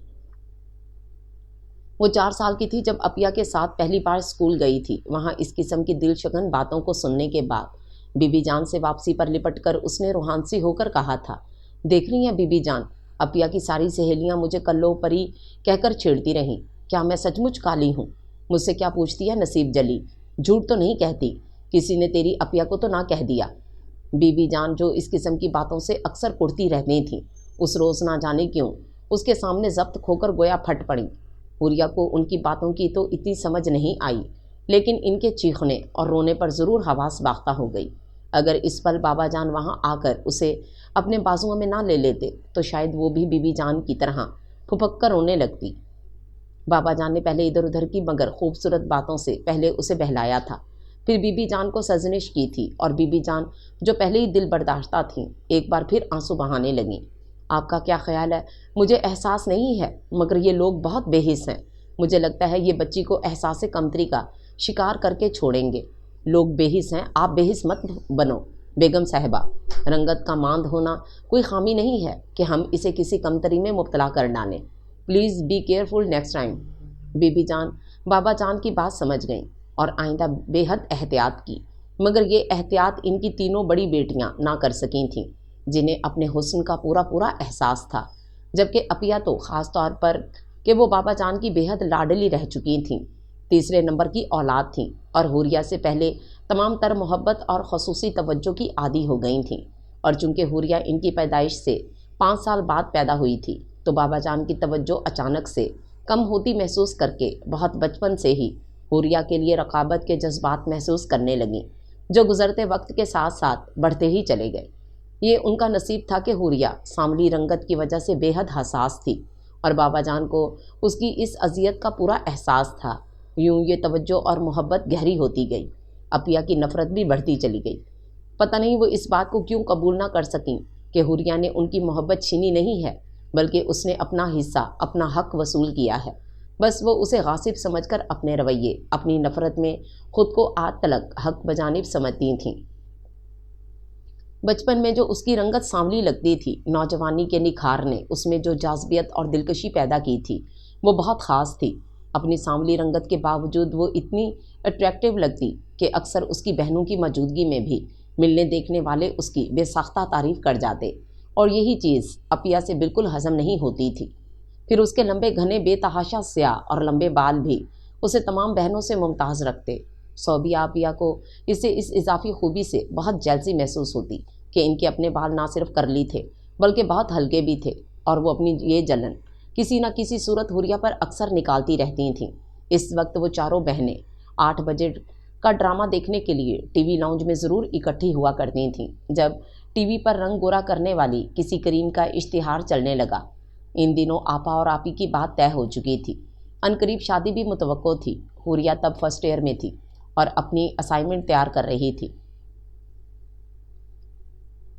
وہ 4 سال کی تھی جب اپیا کے ساتھ پہلی بار اسکول گئی تھی۔ وہاں اس قسم کی دل شکن باتوں کو سننے کے بعد بی بی جان سے واپسی پر لپٹ کر اس نے روحانسی ہو کر کہا تھا، دیکھ رہی ہیں بی بی جان، اپیا کی ساری سہیلیاں مجھے کلو پری کہہ کر چھیڑتی رہیں، کیا میں سچ مچ کالی ہوں؟ مجھ سے کیا پوچھتی ہے نصیب جلی؟ جھوٹ تو نہیں کہتی، کسی نے تیری اپیا کو تو نہ کہہ دیا؟ بی بی جان جو اس قسم کی باتوں سے اکثر کڑتی رہتی تھیں، اس روز نہ جانے کیوں اس کے سامنے ضبط کھو کر گویا پھٹ پڑیں۔ حوریہ کو ان کی باتوں کی تو اتنی سمجھ نہیں آئی، لیکن ان کے چیخنے اور رونے پر ضرور حواس باختہ ہو گئی۔ اگر اس پل بابا جان وہاں آ کر اسے اپنے بازوؤں میں نہ لے لیتے تو شاید وہ بھی بی بی جان کی طرح پھپک کر رونے لگتی۔ بابا جان نے پہلے ادھر ادھر کی مگر خوبصورت باتوں سے پہلے اسے بہلایا تھا، پھر بی بی جان کو سرزنش کی تھی، اور بی بی جان جو پہلے ہی دل برداشتہ تھیں ایک بار پھر آنسو بہانے لگیں۔ آپ کا کیا خیال ہے؟ مجھے احساس نہیں ہے، مگر یہ لوگ بہت بے حس ہیں۔ مجھے لگتا ہے یہ بچی کو احساس کمتری کا شکار کر کے چھوڑیں گے۔ لوگ بے حس ہیں، آپ بے حس مت بنو بیگم صاحبہ۔ رنگت کا ماند ہونا کوئی خامی نہیں ہے کہ ہم اسے کسی کمتری میں مبتلا کر ڈالیں۔ Please be careful next time. بی بی جان بابا جان کی بات سمجھ گئیں اور آئندہ بے حد احتیاط کی، مگر یہ احتیاط ان کی تینوں بڑی بیٹیاں نہ کر سکی تھیں، جنہیں اپنے حسن کا پورا احساس تھا، جبکہ عفیہ تو خاص طور پر کہ وہ بابا جان کی بے حد لاڈلی رہ چکی تھیں، تیسرے نمبر کی اولاد تھیں اور حوریہ سے پہلے تمام تر محبت اور خصوصی توجہ کی عادی ہو گئی تھیں۔ اور چونکہ حوریہ ان کی پیدائش سے 5 سال بعد پیدا ہوئی تھی، تو بابا جان کی توجہ اچانک سے کم ہوتی محسوس کر کے بہت بچپن سے ہی حوریہ کے لیے رقابت کے جذبات محسوس کرنے لگیں، جو گزرتے وقت کے ساتھ ساتھ بڑھتے ہی چلے گئے۔ یہ ان کا نصیب تھا کہ حوریہ سانولی رنگت کی وجہ سے بے حد حساس تھی اور بابا جان کو اس کی اس اذیت کا پورا احساس تھا۔ یوں یہ توجہ اور محبت گہری ہوتی گئی، عفیہ کی نفرت بھی بڑھتی چلی گئی۔ پتہ نہیں وہ اس بات کو کیوں قبول نہ کر سکیں کہ حوریہ نے ان کی محبت چھینی نہیں ہے، بلکہ اس نے اپنا حصہ، اپنا حق وصول کیا ہے۔ بس وہ اسے غاصب سمجھ کر اپنے رویے، اپنی نفرت میں خود کو آج تلک حق بجانب سمجھتی تھیں۔ بچپن میں جو اس کی رنگت سانولی لگتی تھی، نوجوانی کے نکھار نے اس میں جو جاذبیت اور دلکشی پیدا کی تھی، وہ بہت خاص تھی۔ اپنی سانولی رنگت کے باوجود وہ اتنی اٹریکٹیو لگتی کہ اکثر اس کی بہنوں کی موجودگی میں بھی ملنے دیکھنے والے اس کی بے ساختہ تعریف کر جاتے، اور یہی چیز عفیہ سے بالکل ہضم نہیں ہوتی تھی۔ پھر اس کے لمبے گھنے بے تحاشا سیاہ اور لمبے بال بھی اسے تمام بہنوں سے ممتاز رکھتے۔ صوبیہ عفیہ کو اس اضافی خوبی سے بہت جیلسی محسوس ہوتی کہ ان کے اپنے بال نہ صرف کرلی تھے بلکہ بہت ہلکے بھی تھے، اور وہ اپنی یہ جلن کسی نہ کسی صورت حوریہ پر اکثر نکالتی رہتی تھیں۔ اس وقت وہ چاروں بہنیں 8 بجے کا ڈرامہ دیکھنے کے لیے ٹی وی لاؤنج میں ضرور اکٹھی ہوا کرتی تھیں، جب ٹی وی پر رنگ گورا کرنے والی کسی کریم کا اشتہار چلنے لگا۔ ان دنوں آپا اور آپی کی بات طے ہو چکی تھی، عنقریب شادی بھی متوقع تھی۔ حوریہ تب فرسٹ ایئر میں تھی اور اپنی اسائنمنٹ تیار کر رہی تھی۔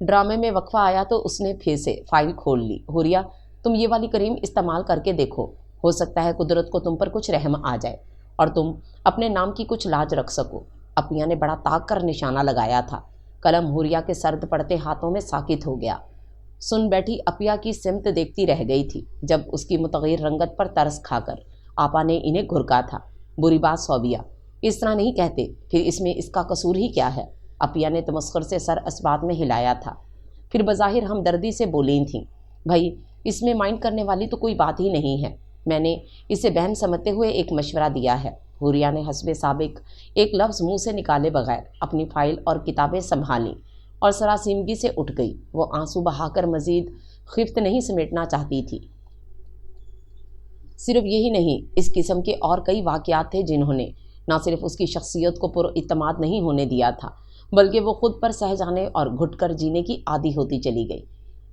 ڈرامے میں وقفہ آیا تو اس نے پھر سے فائل کھول لی۔ حوریہ، تم یہ والی کریم استعمال کر کے دیکھو، ہو سکتا ہے قدرت کو تم پر کچھ رحم آ جائے اور تم اپنے نام کی کچھ لاج رکھ سکو۔ عفیہ نے بڑا طاق کر نشانہ لگایا تھا۔ قلم حوریہ کے سرد پڑتے ہاتھوں میں ساکت ہو گیا۔ سن بیٹھی عفیہ کی سمت دیکھتی رہ گئی تھی، جب اس کی متغیر رنگت پر ترس کھا کر آپا نے انہیں گھرکا تھا۔ بری بات صوبیہ، اس طرح نہیں کہتے، پھر اس میں اس کا قصور ہی کیا ہے؟ عفیہ نے تمسخر سے سر اس بات میں ہلایا تھا، پھر بظاہر ہمدردی سے بولی تھیں، بھائی اس میں مائنڈ کرنے والی تو کوئی بات ہی نہیں ہے، میں نے اسے بہن سمجھتے ہوئے ایک مشورہ دیا ہے۔ حوریہ نے حسب سابق ایک لفظ منہ سے نکالے بغیر اپنی فائل اور کتابیں سنبھالیں اور سراسیمگی سے اٹھ گئی۔ وہ آنسو بہا کر مزید خفت نہیں سمیٹنا چاہتی تھی۔ صرف یہی نہیں، اس قسم کے اور کئی واقعات تھے جنہوں نے نہ صرف اس کی شخصیت کو پر اعتماد نہیں ہونے دیا تھا، بلکہ وہ خود پر سہ جانے اور گھٹ کر جینے کی عادی ہوتی چلی گئی۔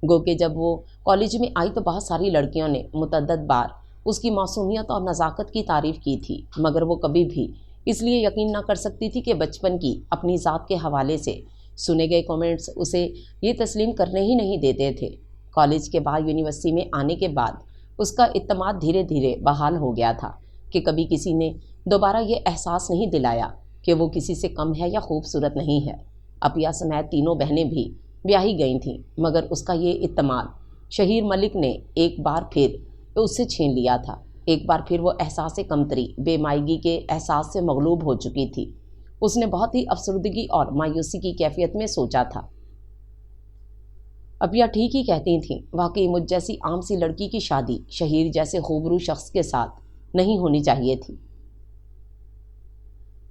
گو کہ جب وہ کالج میں آئی تو بہت ساری لڑکیوں نے متعدد بار اس کی معصومیت اور نزاکت کی تعریف کی تھی، مگر وہ کبھی بھی اس لیے یقین نہ کر سکتی تھی کہ بچپن کی اپنی ذات کے حوالے سے سنے گئے کامنٹس اسے یہ تسلیم کرنے ہی نہیں دیتے تھے۔ کالج کے بعد یونیورسٹی میں آنے کے بعد اس کا اعتماد دھیرے دھیرے بحال ہو گیا تھا کہ کبھی کسی نے دوبارہ یہ احساس نہیں دلایا کہ وہ کسی سے کم ہے یا خوبصورت نہیں ہے۔ عفیہ سمیت تینوں بہنیں بھی بیاہی گئی تھیں، مگر اس کا یہ اعتماد شہیر ملک نے ایک بار پھر اس سے چھین لیا تھا۔ ایک بار پھر وہ احساس کمتری، بے مائگی کے احساس سے مغلوب ہو چکی تھی۔ اس نے بہت ہی افسردگی اور مایوسی کی کیفیت میں سوچا تھا۔ عفیہ ٹھیک ہی کہتی تھیں، واقعی مجھ جیسی عام سی لڑکی کی شادی شہیر جیسے خوبرو شخص کے ساتھ نہیں ہونی چاہیے تھی۔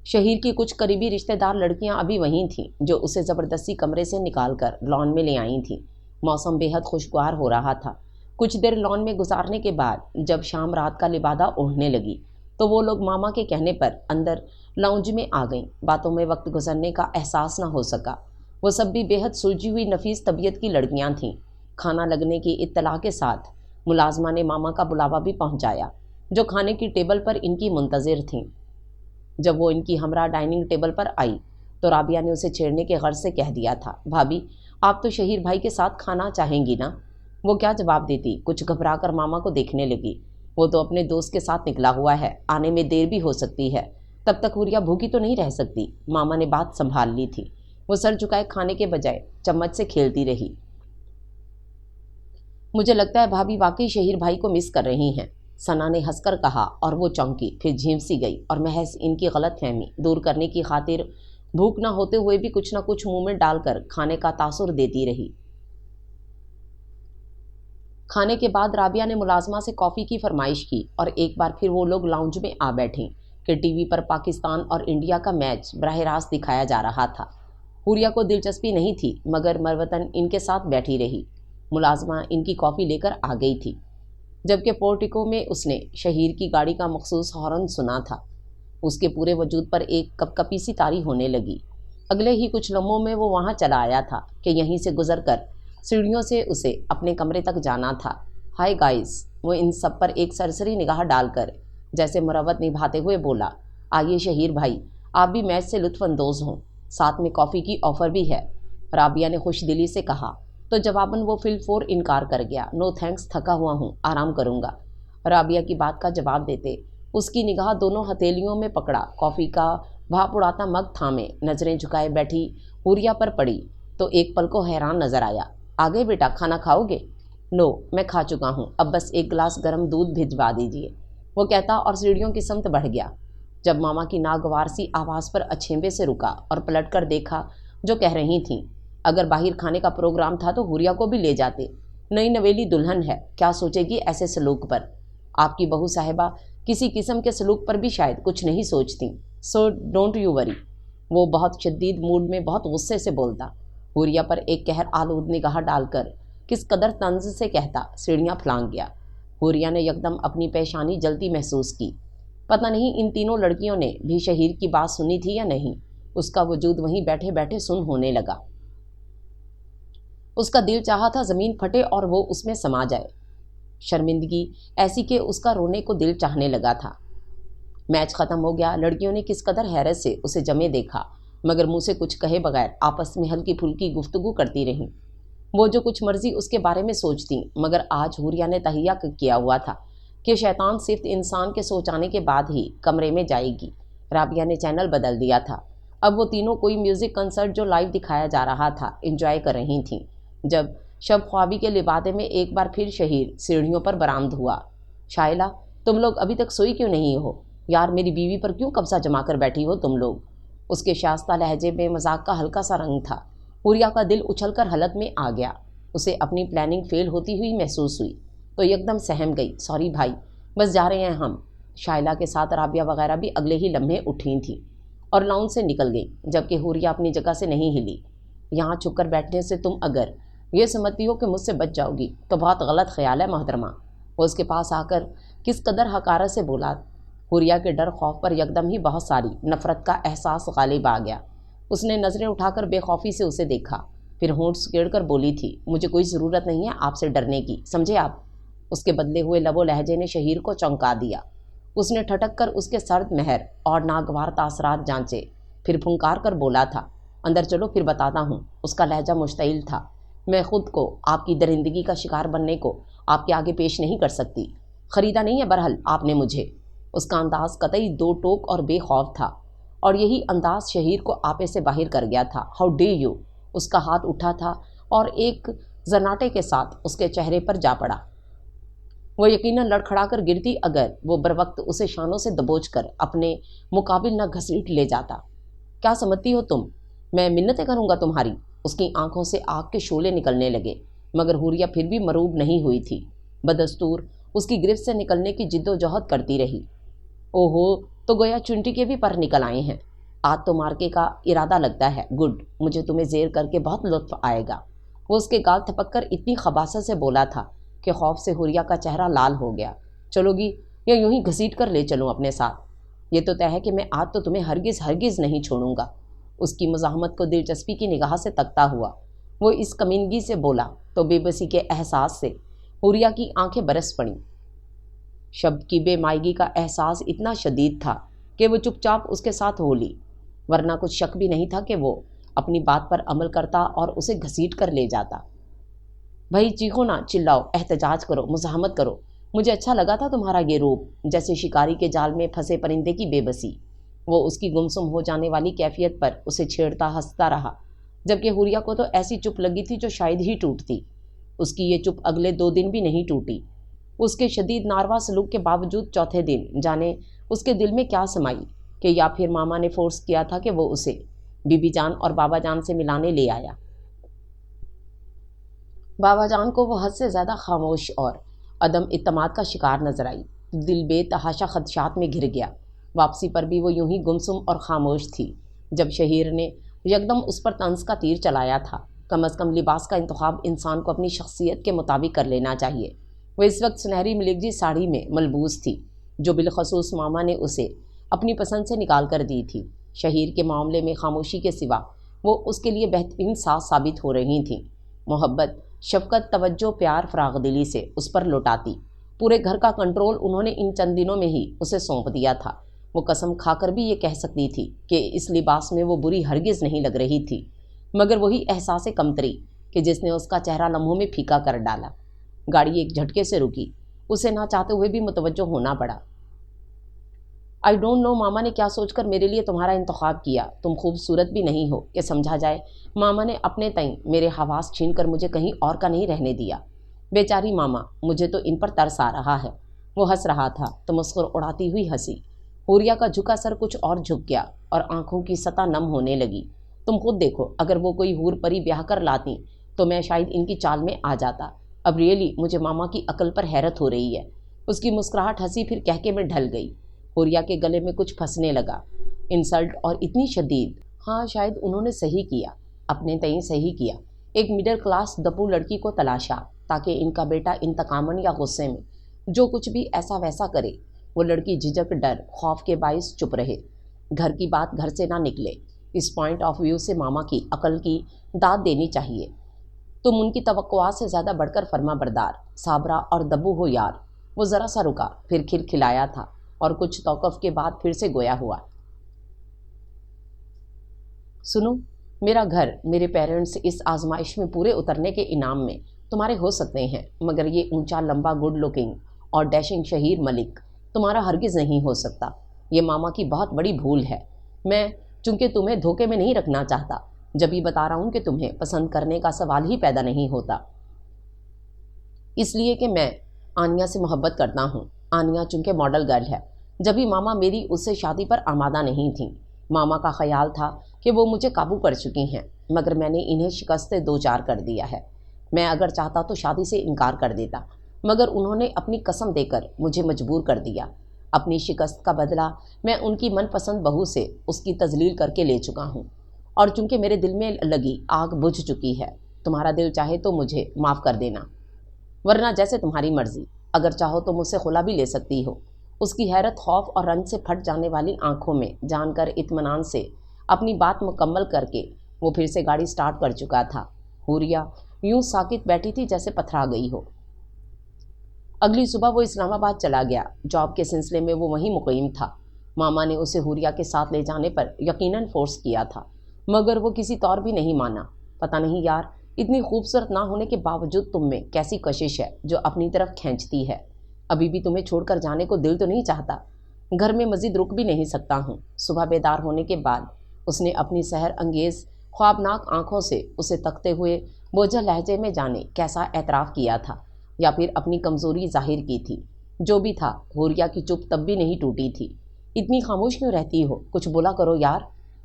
شہیر کی کچھ قریبی رشتہ دار لڑکیاں ابھی وہیں تھیں جو اسے زبردستی کمرے سے نکال کر لان میں لے آئی تھیں۔ موسم بے حد خوشگوار ہو رہا تھا۔ کچھ دیر لان میں گزارنے کے بعد جب شام رات کا لبادہ اوڑھنے لگی تو وہ لوگ ماما کے کہنے پر اندر لاؤنج میں آ گئیں۔ باتوں میں وقت گزرنے کا احساس نہ ہو سکا۔ وہ سب بھی بے حد سلجھی ہوئی نفیس طبیعت کی لڑکیاں تھیں۔ کھانا لگنے کی اطلاع کے ساتھ ملازمہ نے ماما کا بلاوا بھی پہنچایا، جو کھانے کی ٹیبل پر ان کی منتظر تھیں۔ جب وہ ان کی ہمراہ ڈائننگ ٹیبل پر آئی تو رابعہ نے اسے چھیڑنے کے غرض سے کہہ دیا تھا، بھابھی آپ تو شہیر بھائی کے ساتھ کھانا چاہیں گی نا؟ وہ کیا جواب دیتی، کچھ گھبرا کر ماما کو دیکھنے لگی۔ وہ تو اپنے دوست کے ساتھ نکلا ہوا ہے، آنے میں دیر بھی ہو سکتی ہے، تب تک حوریہ بھوکی تو نہیں رہ سکتی۔ ماما نے بات سنبھال لی تھی۔ وہ سر جھکائے کھانے کے بجائے چمچ سے کھیلتی رہی۔ مجھے لگتا ہے بھابھی واقعی شہیر بھائی کو مس کر رہی ہیں۔ ثنا نے ہنس کر کہا اور وہ چونکی، پھر جھیم سی گئی اور محض ان کی غلط فہمی دور کرنے کی خاطر بھوک نہ ہوتے ہوئے بھی کچھ نہ کچھ منہ میں ڈال کر کھانے کا تاثر دیتی رہی۔ کھانے کے بعد رابعہ نے ملازمہ سے کافی کی فرمائش کی اور ایک بار پھر وہ لوگ لاؤنج میں آ بیٹھیں کہ ٹی وی پر پاکستان اور انڈیا کا میچ براہ راست دکھایا جا رہا تھا۔ حوریہ کو دلچسپی نہیں تھی مگر مروتن ان کے ساتھ بیٹھی رہی۔ ملازمہ ان کی کافی لے کر آ گئی تھی، جبکہ پورٹیکو میں اس نے شہیر کی گاڑی کا مخصوص ہارن سنا تھا۔ اس کے پورے وجود پر ایک کپ کپی سی طاری ہونے لگی۔ اگلے ہی کچھ لمحوں میں وہ وہاں چلا آیا تھا کہ یہیں سے گزر کر سیڑھیوں سے اسے اپنے کمرے تک جانا تھا۔ ہائی گائز، وہ ان سب پر ایک سرسری نگاہ ڈال کر جیسے مروت نبھاتے ہوئے بولا، آئیے شہیر بھائی، آپ بھی میچ سے لطف اندوز ہوں، ساتھ میں کافی کی آفر بھی ہے۔ رابعہ نے خوش دلی سے کہا تو جواباً وہ فی الفور انکار کر گیا، نو تھینکس، تھکا ہوا ہوں، آرام کروں گا۔ رابعہ کی بات کا جواب دیتے اس کی نگاہ دونوں ہتھیلیوں میں پکڑا کافی کا بھاپ اڑاتا مگ تھامے نظریں جھکائے بیٹھی حوریہ پر پڑی تو ایک پل کو حیران نظر آیا۔ آگے بیٹا، کھانا کھاؤ گے؟ نو، میں کھا چکا ہوں، اب بس ایک گلاس گرم دودھ بھجوا دیجیے، وہ کہتا اور سیڑھیوں کی سمت بڑھ گیا۔ جب ماما کی ناگوار سی آواز پر اچھیمبے سے رکا اور پلٹ کر دیکھا جو کہہ رہی تھیں، اگر باہر کھانے کا پروگرام تھا تو حوریہ کو بھی لے جاتے، نئی نویلی دلہن ہے، کیا سوچے گی ایسے سلوک پر؟ آپ کی بہو صاحبہ کسی قسم کے سلوک پر بھی شاید کچھ نہیں سوچتی، سو ڈونٹ یو وری۔ وہ بہت شدید موڈ میں بہت غصے سے بولتا، حوریہ پر ایک قہر آلود نگاہ ڈال کر کس قدر طنز سے کہتا، سیڑھیاں پھلانگ گیا۔ حوریہ نے یکدم اپنی پیشانی جلتی محسوس کی۔ پتہ نہیں ان تینوں لڑکیوں نے بھی شہیر کی بات سنی تھی یا نہیں، اس کا وجود وہیں بیٹھے بیٹھے سن ہونے لگا۔ اس کا دل چاہا تھا زمین پھٹے اور وہ اس میں سما جائے، شرمندگی ایسی کہ اس کا رونے کو دل چاہنے لگا تھا۔ میچ ختم ہو گیا۔ لڑکیوں نے کس قدر حیرت سے اسے جمے دیکھا مگر منہ سے کچھ کہے بغیر آپس میں ہلکی پھلکی گفتگو کرتی رہیں۔ وہ جو کچھ مرضی اس کے بارے میں سوچتیں مگر آج حوریہ نے تہیہ کیا ہوا تھا کہ شیطان صرف انسان کے سوچانے کے بعد ہی کمرے میں جائے گی۔ رابعہ نے چینل بدل دیا تھا۔ اب وہ تینوں کوئی میوزک کنسرٹ جو لائیو دکھایا جا رہا تھا انجوائے کر رہی تھیں، جب شب خوابی کے لبادے میں ایک بار پھر شہیر سیڑھیوں پر برآمد ہوا۔ شائلہ، تم لوگ ابھی تک سوئی کیوں نہیں ہو؟ یار، میری بیوی پر کیوں قبضہ جما کر بیٹھی ہو تم لوگ؟ اس کے شائستہ لہجے میں مذاق کا ہلکا سا رنگ تھا۔ حوریہ کا دل اچھل کر حلق میں آ گیا۔ اسے اپنی پلاننگ فیل ہوتی ہوئی محسوس ہوئی تو یکدم سہم گئی۔ سوری بھائی، بس جا رہے ہیں ہم۔ شائلہ کے ساتھ رابعہ وغیرہ بھی اگلے ہی لمحے اٹھی تھیں اور لاؤنج سے نکل گئیں، جبکہ حوریہ اپنی جگہ سے نہیں ہلی۔ یہاں چھپ کر بیٹھنے سے تم اگر یہ سمجھتی ہو کہ مجھ سے بچ جاؤ گی تو بہت غلط خیال ہے محترمہ۔ وہ اس کے پاس آ کر کس قدر حقارت سے بولا۔ حوریہ کے ڈر خوف پر یکدم ہی بہت ساری نفرت کا احساس غالب آ گیا۔ اس نے نظریں اٹھا کر بے خوفی سے اسے دیکھا، پھر ہونٹ سکیڑ کر بولی تھی، مجھے کوئی ضرورت نہیں ہے آپ سے ڈرنے کی، سمجھے آپ؟ اس کے بدلے ہوئے لب و لہجے نے شہیر کو چونکا دیا۔ اس نے ٹھٹک کر اس کے سرد مہر اور ناگوار تاثرات جانچے، پھر پھنکار کر بولا تھا، اندر چلو پھر بتاتا ہوں۔ اس کا لہجہ مشتعل تھا۔ میں خود کو آپ کی درندگی کا شکار بننے کو آپ کے آگے پیش نہیں کر سکتی۔ خریدا نہیں ہے برحال آپ نے مجھے۔ اس کا انداز قطعی دو ٹوک اور بے خوف تھا اور یہی انداز شہیر کو آپے سے باہر کر گیا تھا۔ How day you! اس کا ہاتھ اٹھا تھا اور ایک زناٹے کے ساتھ اس کے چہرے پر جا پڑا۔ وہ یقیناً لڑکھڑا کر گرتی اگر وہ بروقت اسے شانوں سے دبوچ کر اپنے مقابل نہ گھسیٹ لے جاتا۔ کیا سمجھتی ہو تم میں منتیں کروں گا تمہاری؟ اس کی آنکھوں سے آگ کے شعلے نکلنے لگے مگر حوریہ پھر بھی مروب نہیں ہوئی تھی۔ بدستور اس کی گرفت سے نکلنے کی جد و جہد کرتی رہی۔ اوہو، تو گویا چنٹی کے بھی پر نکل آئے ہیں۔ آج تو مارکے کا ارادہ لگتا ہے، گڈ، مجھے تمہیں زیر کر کے بہت لطف آئے گا۔ وہ اس کے گال تھپک کر اتنی خباثت سے بولا تھا کہ خوف سے حوریہ کا چہرہ لال ہو گیا۔ چلو گی یا یوں ہی گھسیٹ کر لے چلوں اپنے ساتھ؟ یہ تو طے ہے کہ میں آج تو تمہیں ہرگز ہرگز نہیں چھوڑوں گا۔ اس کی مزاحمت کو دلچسپی کی نگاہ سے تکتا ہوا وہ اس کمینگی سے بولا تو بے بسی کے احساس سے حوریہ کی آنکھیں برس پڑیں۔ شب کی بے مائگی کا احساس اتنا شدید تھا کہ وہ چپ چاپ اس کے ساتھ ہو لی، ورنہ کچھ شک بھی نہیں تھا کہ وہ اپنی بات پر عمل کرتا اور اسے گھسیٹ کر لے جاتا۔ بھائی چیخو نہ، چلاؤ، احتجاج کرو، مزاحمت کرو، مجھے اچھا لگا تھا تمہارا یہ روپ، جیسے شکاری کے جال میں پھنسے پرندے کی بے بسی۔ وہ اس کی گمسم ہو جانے والی کیفیت پر اسے چھیڑتا ہنستا رہا، جبکہ حوریہ کو تو ایسی چپ لگی تھی جو شاید ہی ٹوٹتی۔ اس کی یہ چپ اگلے 2 دن بھی نہیں ٹوٹی۔ اس کے شدید ناروا سلوک کے باوجود چوتھے دن جانے اس کے دل میں کیا سمائی کہ یا پھر ماما نے فورس کیا تھا کہ وہ اسے بی بی جان اور بابا جان سے ملانے لے آیا۔ بابا جان کو وہ حد سے زیادہ خاموش اور عدم اعتماد کا شکار نظر آئی۔ دل بے تحاشا خدشات میں گھر گیا۔ واپسی پر بھی وہ یوں ہی گمسم اور خاموش تھی۔ جب شہیر نے یکدم اس پر طنز کا تیر چلایا تھا، کم از کم لباس کا انتخاب انسان کو اپنی شخصیت کے مطابق کر لینا چاہیے۔ وہ اس وقت سنہری ملگجی ساڑی میں ملبوس تھی، جو بالخصوص ماما نے اسے اپنی پسند سے نکال کر دی تھی۔ شہیر کے معاملے میں خاموشی کے سوا وہ اس کے لیے بہترین ساز ثابت ہو رہی تھیں۔ محبت، شفقت، توجہ، پیار فراغ دلی سے اس پر لوٹاتی۔ پورے گھر کا کنٹرول انہوں نے ان چند دنوں میں ہی اسے سونپ دیا تھا۔ وہ قسم کھا کر بھی یہ کہہ سکتی تھی کہ اس لباس میں وہ بری ہرگز نہیں لگ رہی تھی، مگر وہی احساس کمتری کہ جس نے اس کا چہرہ لمحوں میں پھیکا کر ڈالا۔ گاڑی ایک جھٹکے سے رکی، اسے نہ چاہتے ہوئے بھی متوجہ ہونا پڑا۔ آئی ڈونٹ نو ماما نے کیا سوچ کر میرے لیے تمہارا انتخاب کیا۔ تم خوبصورت بھی نہیں ہو کہ سمجھا جائے۔ ماما نے اپنے تئیں میرے حواس چھین کر مجھے کہیں اور کا نہیں رہنے دیا۔ بیچاری ماما، مجھے تو ان پر ترس آ رہا ہے۔ وہ ہنس رہا تھا، تمسخر اڑاتی ہوئی ہنسی۔ حوریہ کا جھکا سر کچھ اور جھک گیا اور آنکھوں کی سطح نم ہونے لگی۔ تم خود دیکھو، اگر وہ کوئی حور پری بیاہ کر لاتی تو میں شاید ان کی چال میں آ جاتا۔ اب ریئلی مجھے ماما کی عقل پر حیرت ہو رہی ہے۔ اس کی مسکراہٹ ہنسی پھر کہکے میں ڈھل گئی۔ حوریہ کے گلے میں کچھ پھنسنے لگا۔ انسلٹ اور اتنی شدید۔ ہاں، شاید انہوں نے صحیح کیا، اپنے تئیں صحیح کیا۔ ایک مڈل کلاس دپو لڑکی کو تلاشا تاکہ ان کا بیٹا انتقاماً یا غصے میں جو کچھ بھی ایسا ویسا کرے، وہ لڑکی جھجک، ڈر، خوف کے باعث چپ رہے، گھر کی بات گھر سے نہ نکلے۔ اس پوائنٹ آف ویو سے ماما کی عقل کی داد دینی چاہیے۔ تم ان کی توقعات سے زیادہ بڑھ کر فرما بردار، صابرہ اور دبو ہو یار۔ وہ ذرا سا رکا، پھر کھلکھلایا تھا اور کچھ توقف کے بعد پھر سے گویا ہوا۔ سنو، میرا گھر، میرے پیرنٹس اس آزمائش میں پورے اترنے کے انعام میں تمہارے ہو سکتے ہیں، مگر یہ اونچا لمبا گڈ لکنگ اور ڈیشنگ شہیر ملک تمہارا ہرگز نہیں ہو سکتا۔ یہ ماما کی بہت بڑی بھول ہے۔ میں چونکہ تمہیں دھوکے میں نہیں رکھنا چاہتا، جب ہی بتا رہا ہوں کہ تمہیں پسند کرنے کا سوال ہی پیدا نہیں ہوتا، اس لیے کہ میں آنیا سے محبت کرتا ہوں۔ آنیا چونکہ ماڈل گرل ہے، جبھی ماما میری اس سے شادی پر آمادہ نہیں تھیں۔ ماما کا خیال تھا کہ وہ مجھے قابو کر چکی ہیں، مگر میں نے انہیں شکست دو چار کر دیا ہے۔ میں اگر چاہتا تو شادی سے انکار کر دیتا، مگر انہوں نے اپنی قسم دے کر مجھے مجبور کر دیا۔ اپنی شکست کا بدلہ میں ان کی من پسند بہو سے اس کی تذلیل کر کے لے چکا ہوں، اور چونکہ میرے دل میں لگی آگ بجھ چکی ہے، تمہارا دل چاہے تو مجھے معاف کر دینا، ورنہ جیسے تمہاری مرضی۔ اگر چاہو تو مجھ سے خلا بھی لے سکتی ہو۔ اس کی حیرت، خوف اور رنج سے پھٹ جانے والی آنکھوں میں جان کر اطمینان سے اپنی بات مکمل کر کے وہ پھر سے گاڑی سٹارٹ کر چکا تھا۔ حوریہ یوں ساکت بیٹھی تھی جیسے پتھرا گئی ہو۔ اگلی صبح وہ اسلام آباد چلا گیا۔ جاب کے سلسلے میں وہ وہیں مقیم تھا۔ ماما نے اسے حوریہ کے ساتھ لے جانے پر یقیناً فورس کیا تھا، مگر وہ کسی طور بھی نہیں مانا۔ پتہ نہیں یار، اتنی خوبصورت نہ ہونے کے باوجود تم میں کیسی کشش ہے جو اپنی طرف کھینچتی ہے۔ ابھی بھی تمہیں چھوڑ کر جانے کو دل تو نہیں چاہتا؟ گھر میں مزید رک بھی نہیں سکتا ہوں۔ صبح بیدار ہونے کے بعد اس نے اپنی سحر انگیز خوابناک آنکھوں سے اسے تکتے ہوئے بوجھل لہجے میں جانے کیسا اعتراف کیا تھا، یا پھر اپنی کمزوری ظاہر کی تھی۔ جو بھی تھا، حوریہ کی چپ تب بھی نہیں ٹوٹی تھی۔ اتنی خاموش کیوں رہتی ہو؟ کچھ بولا کرو یار،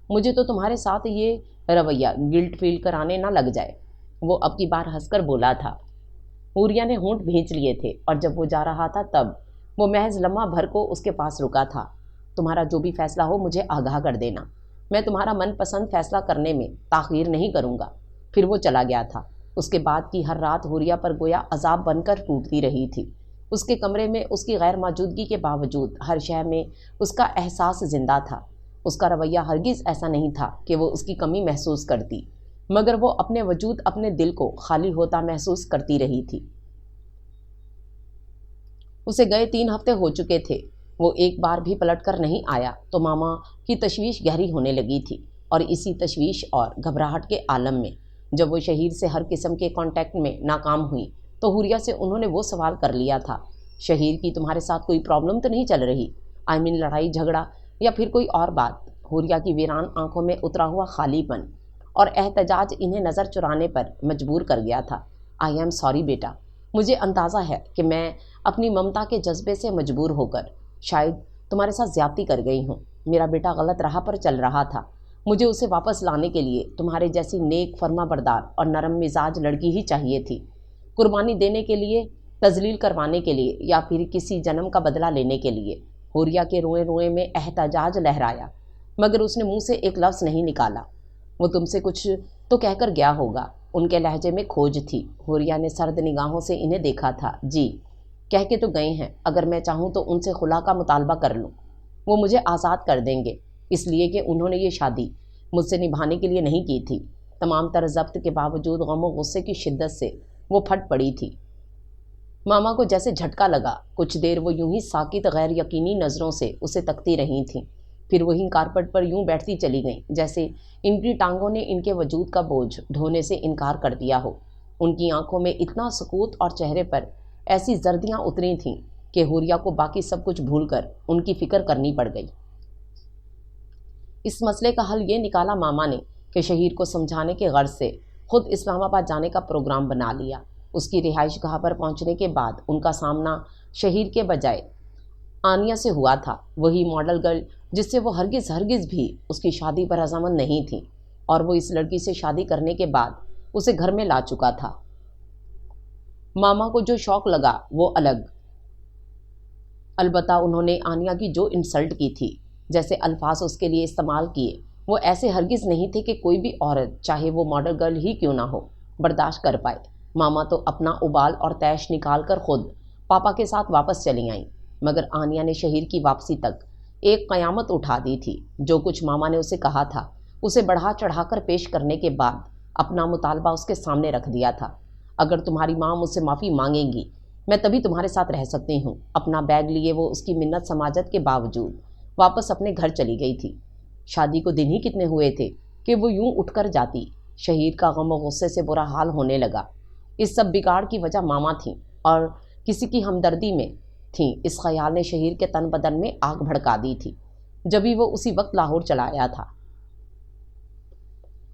مجھے تو تمہارے ساتھ یہ رویہ گلٹ فیل کرانے نہ لگ جائے۔ وہ اب کی بار ہنس کر بولا تھا۔ حوریہ نے ہونٹ بھینچ لیے تھے، اور جب وہ جا رہا تھا تب وہ محض لمحہ بھر کو اس کے پاس رکا تھا۔ تمہارا جو بھی فیصلہ ہو مجھے آگاہ کر دینا، میں تمہارا من پسند فیصلہ کرنے میں تاخیر نہیں کروں گا۔ پھر وہ چلا گیا تھا۔ اس کے بعد کی ہر رات حوریہ پر گویا عذاب بن کر ٹوٹتی رہی تھی۔ اس کے کمرے میں اس کی غیر موجودگی کے باوجود ہر شے میں اس کا احساس زندہ تھا۔ اس کا رویہ ہرگز ایسا نہیں تھا کہ وہ اس کی کمی محسوس کرتی، مگر وہ اپنے وجود، اپنے دل کو خالی ہوتا محسوس کرتی رہی تھی۔ اسے گئے 3 ہفتے ہو چکے تھے۔ وہ ایک بار بھی پلٹ کر نہیں آیا تو ماما کی تشویش گہری ہونے لگی تھی، اور اسی تشویش اور گھبراہٹ کے عالم میں جب وہ شہیر سے ہر قسم کے کانٹیکٹ میں ناکام ہوئی تو حوریہ سے انہوں نے وہ سوال کر لیا تھا، شہیر کی تمہارے ساتھ کوئی پرابلم تو نہیں چل رہی؟ لڑائی جھگڑا یا پھر کوئی اور بات؟ حوریہ کی ویران آنکھوں میں اترا ہوا خالی پن اور احتجاج انہیں نظر چرانے پر مجبور کر گیا تھا۔ آئی ایم سوری بیٹا، مجھے اندازہ ہے کہ میں اپنی ممتا کے جذبے سے مجبور ہو کر شاید تمہارے ساتھ زیادتی کر گئی ہوں۔ میرا بیٹا غلط راہ پر چل رہا تھا، مجھے اسے واپس لانے کے لیے تمہارے جیسی نیک، فرما بردار اور نرم مزاج لڑکی ہی چاہیے تھی، قربانی دینے کے لیے، تذلیل کروانے کے لیے، یا پھر کسی جنم کا بدلہ لینے کے لیے۔ حوریہ کے روئے روئے میں احتجاج لہرایا، مگر اس نے منہ سے ایک لفظ نہیں نکالا۔ وہ تم سے کچھ تو کہہ کر گیا ہوگا۔ ان کے لہجے میں کھوج تھی۔ حوریہ نے سرد نگاہوں سے انہیں دیکھا تھا۔ جی، کہہ کے تو گئے ہیں، اگر میں چاہوں تو ان سے خلا کا مطالبہ کر لوں، وہ مجھے آزاد کر دیں گے، اس لیے کہ انہوں نے یہ شادی مجھ سے نبھانے کے لیے نہیں کی تھی۔ تمام تر ضبط کے باوجود غم و غصے کی شدت سے وہ پھٹ پڑی تھی۔ ماما کو جیسے جھٹکا لگا۔ کچھ دیر وہ یوں ہی ساکت غیر یقینی نظروں سے اسے تکتی رہی تھیں، پھر وہیں کارپٹ پر یوں بیٹھتی چلی گئیں جیسے ان کی ٹانگوں نے ان کے وجود کا بوجھ ڈھونے سے انکار کر دیا ہو۔ ان کی آنکھوں میں اتنا سکوت اور چہرے پر ایسی زردیاں اتری تھیں کہ حوریہ کو باقی سب کچھ بھول کر ان کی فکر کرنی پڑ گئی۔ اس مسئلے کا حل یہ نکالا ماما نے کہ شہیر کو سمجھانے کے غرض سے خود اسلام آباد جانے کا پروگرام بنا لیا۔ اس کی رہائش گاہ پر پہنچنے کے بعد ان کا سامنا شہیر کے بجائے آنیہ سے ہوا تھا، وہی ماڈل گرل جس سے وہ ہرگز بھی اس کی شادی پر رضامند نہیں تھی، اور وہ اس لڑکی سے شادی کرنے کے بعد اسے گھر میں لا چکا تھا۔ ماما کو جو شوق لگا وہ الگ، البتہ انہوں نے آنیہ کی جو انسلٹ کی تھی، جیسے الفاظ اس کے لیے استعمال کیے، وہ ایسے ہرگز نہیں تھے کہ کوئی بھی عورت، چاہے وہ ماڈل گرل ہی کیوں نہ ہو، برداشت کر پائے۔ ماما تو اپنا ابال اور تیش نکال کر خود پاپا کے ساتھ واپس چلی آئیں، مگر آنیہ نے شہیر کی واپسی تک ایک قیامت اٹھا دی تھی۔ جو کچھ ماما نے اسے کہا تھا اسے بڑھا چڑھا کر پیش کرنے کے بعد اپنا مطالبہ اس کے سامنے رکھ دیا تھا۔ اگر تمہاری ماں مجھ سے معافی مانگیں گی، میں تبھی تمہارے ساتھ رہ سکتی ہوں۔ اپنا بیگ لیے وہ اس کی منت سماجت کے باوجود واپس اپنے گھر چلی گئی تھی۔ شادی کو دن ہی کتنے ہوئے تھے کہ وہ یوں اٹھ کر جاتی۔ شہیر کا غم و غصے سے برا حال ہونے لگا۔ اس سب بگاڑ کی وجہ ماما تھیں اور کسی کی ہمدردی میں تھیں، اس خیال نے شہیر کے تن بدن میں آگ بھڑکا دی تھی۔ جبھی وہ اسی وقت لاہور چلا آیا تھا۔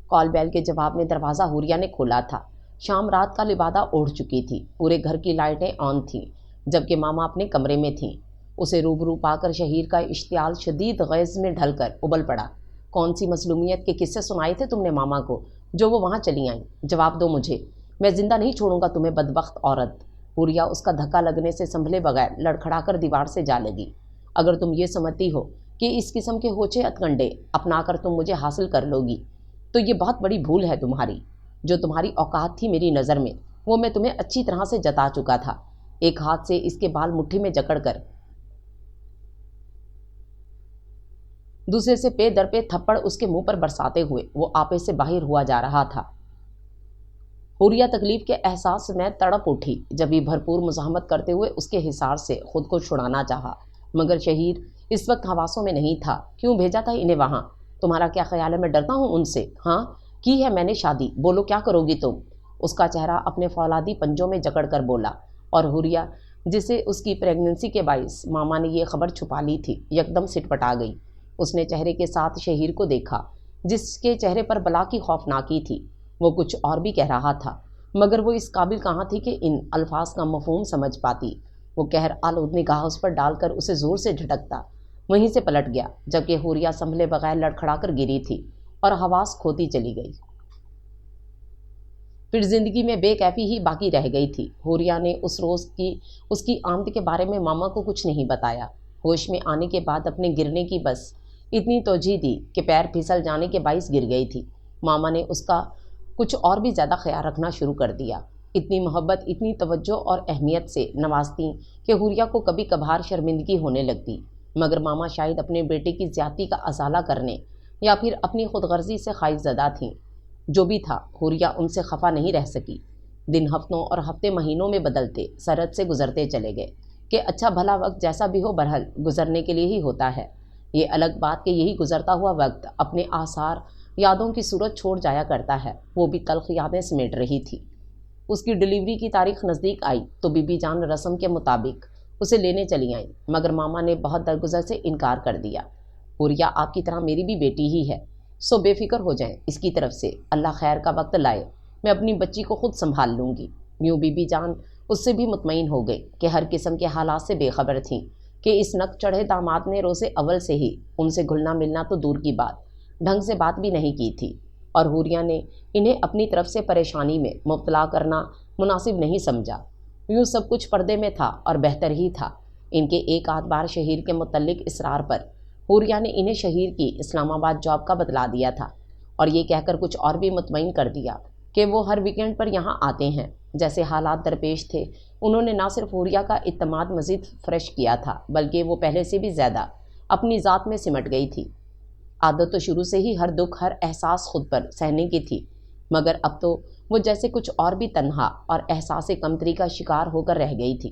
کال بیل کے جواب میں دروازہ حوریہ نے کھولا تھا۔ شام رات کا لبادہ اوڑھ چکی تھی، پورے گھر کی لائٹیں آن تھیں، جبکہ ماما اپنے کمرے میں تھیں۔ اسے روبرو پا کر شہیر کا اشتعال شدید غیظ میں ڈھل کر ابل پڑا۔ کون سی مظلومیت کے قصے سنائے تھے تم نے ماما کو جو وہ وہاں چلی آئیں؟ جواب دو مجھے، میں زندہ نہیں چھوڑوں گا تمہیں بدبخت عورت۔ حوریہ اس کا دھکا لگنے سے سنبھلے بغیر لڑکھڑا کر دیوار سے جا لگی۔ اگر تم یہ سمجھتی ہو کہ اس قسم کے ہوچے ہتھکنڈے اپنا کر تم مجھے حاصل کر لو گی تو یہ بہت بڑی بھول ہے تمہاری۔ جو تمہاری اوقات تھی میری نظر میں وہ میں تمہیں اچھی طرح سے جتا چکا تھا۔ ایک ہاتھ سے اس کے بال مٹھی میں جکڑ کر دوسرے سے پے در پے تھپڑ اس کے منہ پر برساتے ہوئے وہ آپے سے باہر ہوا جا رہا تھا۔ حوریہ تکلیف کے احساس میں تڑپ اٹھی، جبھی بھرپور مزاحمت کرتے ہوئے اس کے حصار سے خود کو چھڑانا چاہا، مگر شہیر اس وقت حواسوں میں نہیں تھا۔ کیوں بھیجا تھا انہیں وہاں؟ تمہارا کیا خیال ہے میں ڈرتا ہوں ان سے؟ ہاں کی ہے میں نے شادی، بولو کیا کرو گی تم؟ اس کا چہرہ اپنے فولادی پنجوں میں جکڑ کر بولا، اور حوریہ جسے اس کی پریگننسی کے باعث ماما نے یہ خبر چھپا لی تھی یکدم سٹ پٹا گئی۔ اس نے چہرے کے ساتھ شہیر کو دیکھا جس کے چہرے پر بلا کی خوفناکی تھی۔ وہ کچھ اور بھی کہہ رہا تھا، مگر وہ اس قابل کہاں تھی کہ ان الفاظ کا مفہوم سمجھ پاتی۔ وہ قہر آلود نگاہ اس پر ڈال کر اسے زور سے جھٹکتا وہیں سے پلٹ گیا، جبکہ حوریہ سنبھلے بغیر لڑکھڑا کر گری تھی اور حواس کھوتی چلی گئی۔ پھر زندگی میں بے کیفی ہی باقی رہ گئی تھی۔ حوریہ نے اس روز کی اس کی آمد کے بارے میں ماما کو کچھ نہیں بتایا۔ ہوش میں آنے کے بعد اپنے گرنے کی بس اتنی توجہ دی کہ پیر پھسل جانے کے باعث گر گئی تھی۔ ماما نے اس کا کچھ اور بھی زیادہ خیال رکھنا شروع کر دیا، اتنی محبت، اتنی توجہ اور اہمیت سے نوازتی کہ حوریہ کو کبھی کبھار شرمندگی ہونے لگتی، مگر ماما شاید اپنے بیٹے کی زیادتی کا ازالہ کرنے یا پھر اپنی خود غرضی سے خائف زدہ تھیں۔ جو بھی تھا، حوریہ ان سے خفا نہیں رہ سکی۔ دن ہفتوں اور ہفتے مہینوں میں بدلتے سرحد سے گزرتے چلے گئے کہ اچھا بھلا وقت جیسا بھی ہو برحل گزرنے کے لیے ہی ہوتا ہے۔ یہ الگ بات کہ یہی گزرتا ہوا وقت اپنے آثار یادوں کی صورت چھوڑ جایا کرتا ہے، وہ بھی تلخ یادیں سمیٹ رہی تھی۔ اس کی ڈلیوری کی تاریخ نزدیک آئی تو بی بی جان رسم کے مطابق اسے لینے چلی آئیں، مگر ماما نے بہت درگزر سے انکار کر دیا۔ حوریہ آپ کی طرح میری بھی بیٹی ہی ہے، سو بے فکر ہو جائیں اس کی طرف سے، اللہ خیر کا وقت لائے، میں اپنی بچی کو خود سنبھال لوں گی۔ یوں بی بی جان اس سے بھی مطمئن ہو گئی کہ ہر قسم کے حالات سے بے خبر تھیں کہ اس نک چڑھے داماد نے روز اول سے ہی ان سے گھلنا ملنا تو دور کی بات، ڈھنگ سے بات بھی نہیں کی تھی، اور حوریہ نے انہیں اپنی طرف سے پریشانی میں مبتلا کرنا مناسب نہیں سمجھا۔ یوں سب کچھ پردے میں تھا اور بہتر ہی تھا۔ ان کے ایک آدھ بار شہیر کے متعلق اصرار پر حوریہ نے انہیں شہیر کی اسلام آباد جاب کا بتلا دیا تھا، اور یہ کہہ کر کچھ اور بھی مطمئن کر دیا کہ وہ ہر ویکنڈ پر یہاں آتے ہیں۔ جیسے حالات درپیش تھے، انہوں نے نہ صرف حوریہ کا اعتماد مزید فریش کیا تھا، بلکہ وہ پہلے سے بھی زیادہ اپنی ذات میں سمٹ گئی تھی۔ عادت تو شروع سے ہی ہر دکھ ہر احساس خود پر سہنے کی تھی، مگر اب تو وہ جیسے کچھ اور بھی تنہا اور احساس کمتری کا شکار ہو کر رہ گئی تھی۔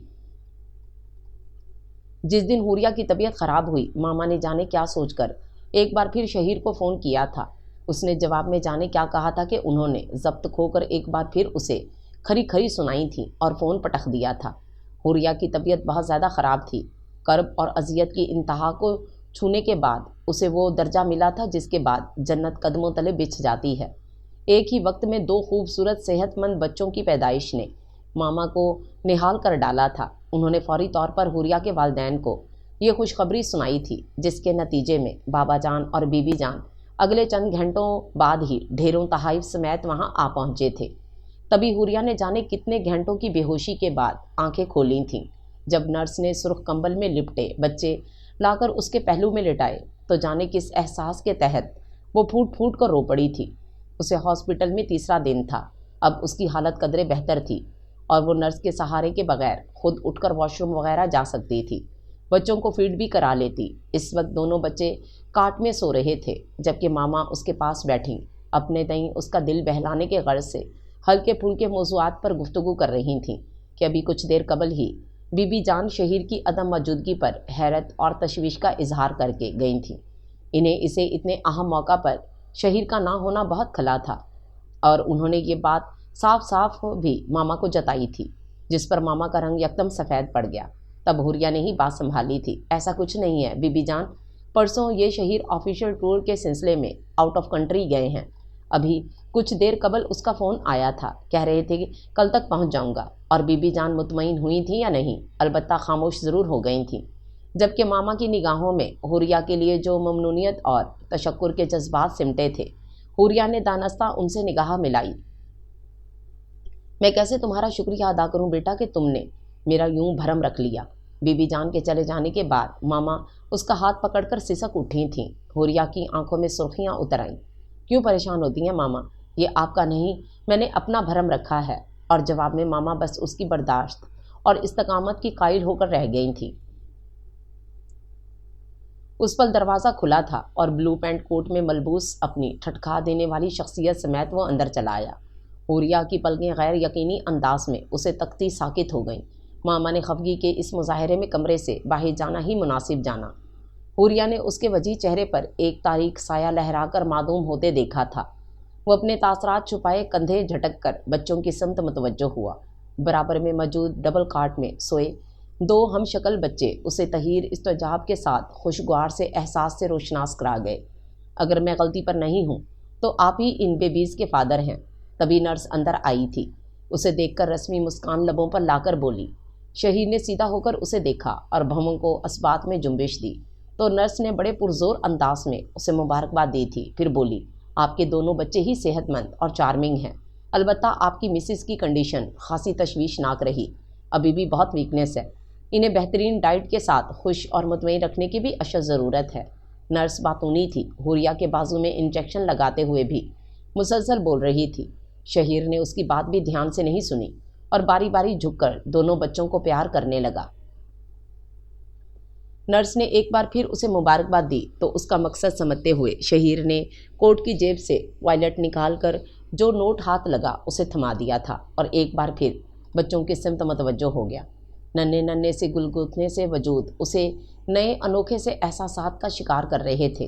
جس دن حوریہ کی طبیعت خراب ہوئی، ماما نے جانے کیا سوچ کر ایک بار پھر شہیر کو فون کیا تھا۔ اس نے جواب میں جانے کیا کہا تھا کہ انہوں نے ضبط کھو کر ایک بار پھر اسے کھری کھری سنائی تھی اور فون پٹخ دیا تھا۔ حوریہ کی طبیعت بہت زیادہ خراب تھی۔ کرب اور اذیت کی انتہا کو چھونے کے بعد اسے وہ درجہ ملا تھا جس کے بعد جنت قدموں تلے بچھ جاتی ہے۔ ایک ہی وقت میں دو خوبصورت صحت مند بچوں کی پیدائش نے ماما کو نہال کر ڈالا تھا۔ انہوں نے فوری طور پر حوریہ کے والدین کو یہ خوشخبری سنائی تھی، جس کے نتیجے میں بابا جان اور بی بی جان اگلے چند گھنٹوں بعد ہی ڈھیروں تحائف سمیت وہاں آ پہنچے تھے۔ تبھی حوریہ نے جانے کتنے گھنٹوں کی بے ہوشی کے بعد آنکھیں کھولی تھیں۔ جب نرس نے سرخ کمبل میں لپٹے بچے لا کر اس کے پہلو میں لٹائے تو جانے کس احساس کے تحت وہ پھوٹ پھوٹ کر رو پڑی تھی۔ اسے ہاسپٹل میں تیسرا دن تھا۔ اب اس کی حالت قدرے بہتر تھی اور وہ نرس کے سہارے کے بغیر خود اٹھ کر واش روم وغیرہ جا سکتی تھی، بچوں کو فیڈ بھی کرا لیتی۔ اس وقت دونوں بچے کاٹ میں سو رہے تھے، جبکہ ماما اس کے پاس بیٹھیں اپنے تئیں اس کا دل بہلانے کے غرض سے ہلکے پھلکے موضوعات پر گفتگو کر رہی تھیں کہ ابھی کچھ دیر قبل ہی بی بی جان شہیر کی عدم موجودگی پر حیرت اور تشویش کا اظہار کر کے گئی تھیں۔ انہیں اسے اتنے اہم موقع پر شہیر کا نہ ہونا بہت کھلا تھا، اور انہوں نے یہ بات صاف صاف بھی ماما کو جتائی تھی، جس پر ماما کا رنگ یکدم سفید پڑ گیا۔ تب حوریہ نے ہی بات سنبھالی تھی۔ ایسا کچھ نہیں ہے بی بی جان، پرسوں یہ شہیر آفیشیل ٹور کے سلسلے میں آؤٹ آف کنٹری گئے ہیں۔ ابھی کچھ دیر قبل اس کا فون آیا تھا، کہہ رہے تھے کہ کل تک پہنچ جاؤں گا، اور بی بی جان مطمئن ہوئی تھیں یا نہیں؟ البتہ خاموش ضرور ہو گئی تھیں، جبکہ ماما کی نگاہوں میں حوریہ کے لیے جو ممنونیت اور تشکر کے جذبات سمٹے تھے۔ حوریہ نے دانستہ ان سے نگاہ ملائی۔ میں کیسے تمہارا شکریہ ادا کروں بیٹا کہ تم نے میرا یوں بھرم رکھ لیا۔ بی بی جان کے چلے جانے کے بعد ماما اس کا ہاتھ پکڑ کر سسک اٹھی تھیں۔ حوریہ کی آنکھوں میں سرخیاں اتر آئیں۔ کیوں پریشان ہوتی ہیں ماما؟ یہ آپ کا نہیں، میں نے اپنا بھرم رکھا ہے۔ اور جواب میں ماما بس اس کی برداشت اور استقامت کی قائل ہو کر رہ گئی تھیں۔ اس پل دروازہ کھلا تھا اور بلو پینٹ کوٹ میں ملبوس اپنی ٹھٹکا دینے والی شخصیت سمیت وہ اندر چلا آیا۔ حوریہ کی پلکیں غیر یقینی انداز میں اسے تکتی ساکت ہو گئیں۔ ماما نے خفگی کے اس مظاہرے میں کمرے سے باہر جانا ہی مناسب جانا۔ حوریہ نے اس کے وجیح چہرے پر ایک تاریک سایہ لہرا کر معدوم ہوتے دیکھا تھا۔ وہ اپنے تاثرات چھپائے کندھے جھٹک کر بچوں کی سمت متوجہ ہوا۔ برابر میں موجود ڈبل کاٹ میں سوئے دو ہم شکل بچے اسے تحیر استجاب کے ساتھ خوشگوار سے احساس سے روشناس کرا گئے۔ اگر میں غلطی پر نہیں ہوں تو آپ ہی ان بیبیز کے فادر ہیں۔ تبھی نرس اندر آئی تھی۔ اسے دیکھ کر رسمی مسکان لبوں پر لا کر بولی۔ شہیر نے سیدھا ہو کر اسے دیکھا اور بھووں کو اسبات میں جنبش دی تو نرس نے بڑے پرزور انداز میں اسے مبارکباد دی تھی۔ پھر بولی، آپ کے دونوں بچے ہی صحت مند اور چارمنگ ہیں، البتہ آپ کی مسز کی کنڈیشن خاصی تشویشناک رہی، ابھی بھی بہت ویکنیس ہے۔ انہیں بہترین ڈائٹ کے ساتھ خوش اور مطمئن رکھنے کی بھی اشد ضرورت ہے۔ نرس باتونی تھی، حوریہ کے بازو میں انجیکشن لگاتے ہوئے بھی مسلسل بول رہی تھی۔ شہیر نے اس کی بات بھی دھیان سے نہیں سنی اور باری باری جھک کر دونوں بچوں کو پیار کرنے لگا۔ نرس نے ایک بار پھر اسے مبارکباد دی تو اس کا مقصد سمجھتے ہوئے شہیر نے کوٹ کی جیب سے وائلٹ نکال کر جو نوٹ ہاتھ لگا اسے تھما دیا تھا اور ایک بار پھر بچوں کی سمت متوجہ ہو گیا۔ ننھے ننھے سے گلگوتنے سے وجود اسے نئے انوکھے سے احساسات کا شکار کر رہے تھے۔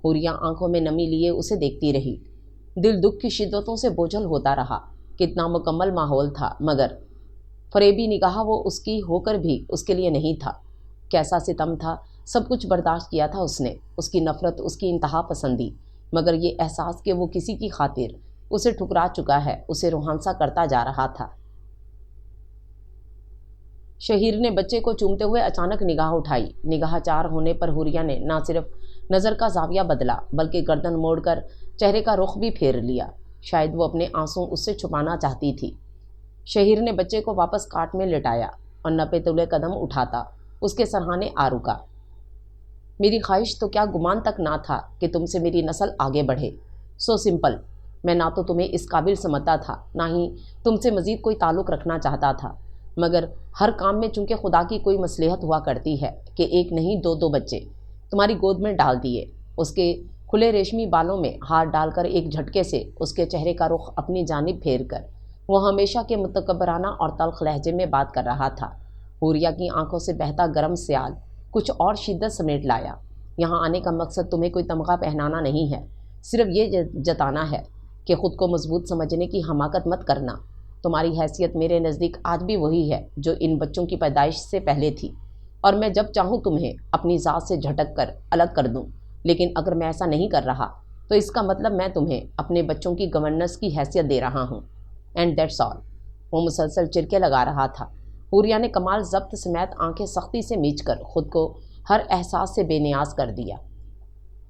حوریہ آنکھوں میں نمی لیے اسے دیکھتی رہی۔ دل دکھ کی شدتوں سے بوجھل ہوتا رہا۔ کتنا مکمل ماحول تھا، مگر فریبی نگاہ وہ اس کی ہو کر بھی اس کے لیے نہیں تھا۔ کیسا ستم تھا، سب کچھ برداشت کیا تھا اس نے، اس کی نفرت، اس کی انتہا پسندی، مگر یہ احساس کہ وہ کسی کی خاطر اسے ٹھکرا چکا ہے اسے روحانسا کرتا جا رہا تھا۔ شہیر نے بچے کو چومتے ہوئے اچانک نگاہ اٹھائی۔ نگاہ چار ہونے پر حوریہ نے نہ صرف نظر کا زاویہ بدلا بلکہ گردن موڑ کر چہرے کا رخ بھی پھیر لیا۔ شاید وہ اپنے آنسو اس سے چھپانا چاہتی تھی۔ شہیر نے بچے کو واپس کاٹ میں لٹایا اور نپے تلے قدم اٹھاتا اس کے سرہانے آ رکا۔ میری خواہش تو کیا گمان تک نہ تھا کہ تم سے میری نسل آگے بڑھے۔ So simple. میں نہ تو تمہیں اس قابل سمجھتا تھا نہ ہی تم سے مزید کوئی تعلق رکھنا چاہتا تھا، مگر ہر کام میں چونکہ خدا کی کوئی مصلحت ہوا کرتی ہے کہ ایک نہیں دو بچے تمہاری گود میں ڈال دیے۔ اس کے کھلے ریشمی بالوں میں ہاتھ ڈال کر ایک جھٹکے سے اس کے چہرے کا رخ اپنی جانب پھیر کر وہ ہمیشہ کے متکبرانہ اور تلخ لہجے میں بات کر رہا تھا۔ حوریہ کی آنکھوں سے بہتا گرم سیال کچھ اور شدت سمیٹ لایا۔ یہاں آنے کا مقصد تمہیں کوئی تمغہ پہنانا نہیں ہے، صرف یہ جتانا ہے کہ خود کو مضبوط سمجھنے کی حماقت مت کرنا۔ تمہاری حیثیت میرے نزدیک آج بھی وہی ہے جو ان بچوں کی پیدائش سے پہلے تھی، اور میں جب چاہوں تمہیں اپنی ذات سے جھٹک کر الگ کر دوں، لیکن اگر میں ایسا نہیں کر رہا تو اس کا مطلب میں تمہیں اپنے بچوں کی گورننس کی حیثیت دے رہا ہوں۔ And that's all. وہ مسلسل چرکے لگا رہا تھا۔ حوریہ نے کمال ضبط سمیت آنکھیں سختی سے میچ کر خود کو ہر احساس سے بے نیاز کر دیا۔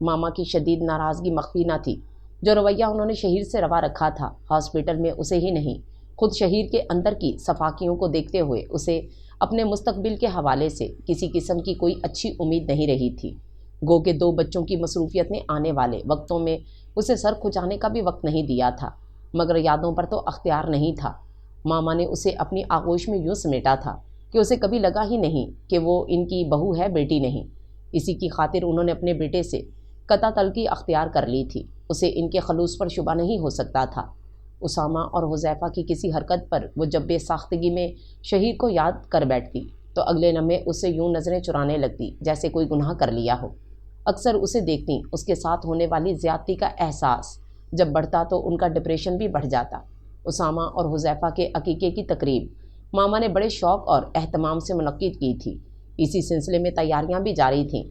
ماما کی شدید ناراضگی مخفی نہ تھی۔ جو رویہ انہوں نے شہیر سے روا رکھا تھا، ہاسپٹل میں اسے ہی نہیں، خود شہیر کے اندر کی صفاکیوں کو دیکھتے ہوئے اسے اپنے مستقبل کے حوالے سے کسی قسم کی کوئی اچھی امید نہیں رہی تھی۔ گو کہ دو بچوں کی مصروفیت نے آنے والے وقتوں میں اسے سر کھجانے کا بھی وقت نہیں دیا تھا، مگر یادوں پر تو اختیار نہیں تھا۔ ماما نے اسے اپنی آغوش میں یوں سمیٹا تھا کہ اسے کبھی لگا ہی نہیں کہ وہ ان کی بہو ہے، بیٹی نہیں۔ اسی کی خاطر انہوں نے اپنے بیٹے سے قطع تلقی اختیار کر لی تھی۔ اسے ان کے خلوص پر شبہ نہیں ہو سکتا تھا۔ اسامہ اور حذیفہ کی کسی حرکت پر وہ جب بے ساختگی میں شہیر کو یاد کر بیٹھتی تو اگلے لمحے اس سے یوں نظریں چرانے لگتی جیسے کوئی گناہ کر لیا ہو۔ اکثر اسے دیکھتی اس کے ساتھ ہونے والی زیادتی کا احساس جب بڑھتا تو ان کا ڈپریشن بھی بڑھ جاتا۔ اسامہ اور حذیفہ کے عقیقے کی تقریب ماما نے بڑے شوق اور اہتمام سے منعقد کی تھی۔ اسی سلسلے میں تیاریاں بھی جاری تھیں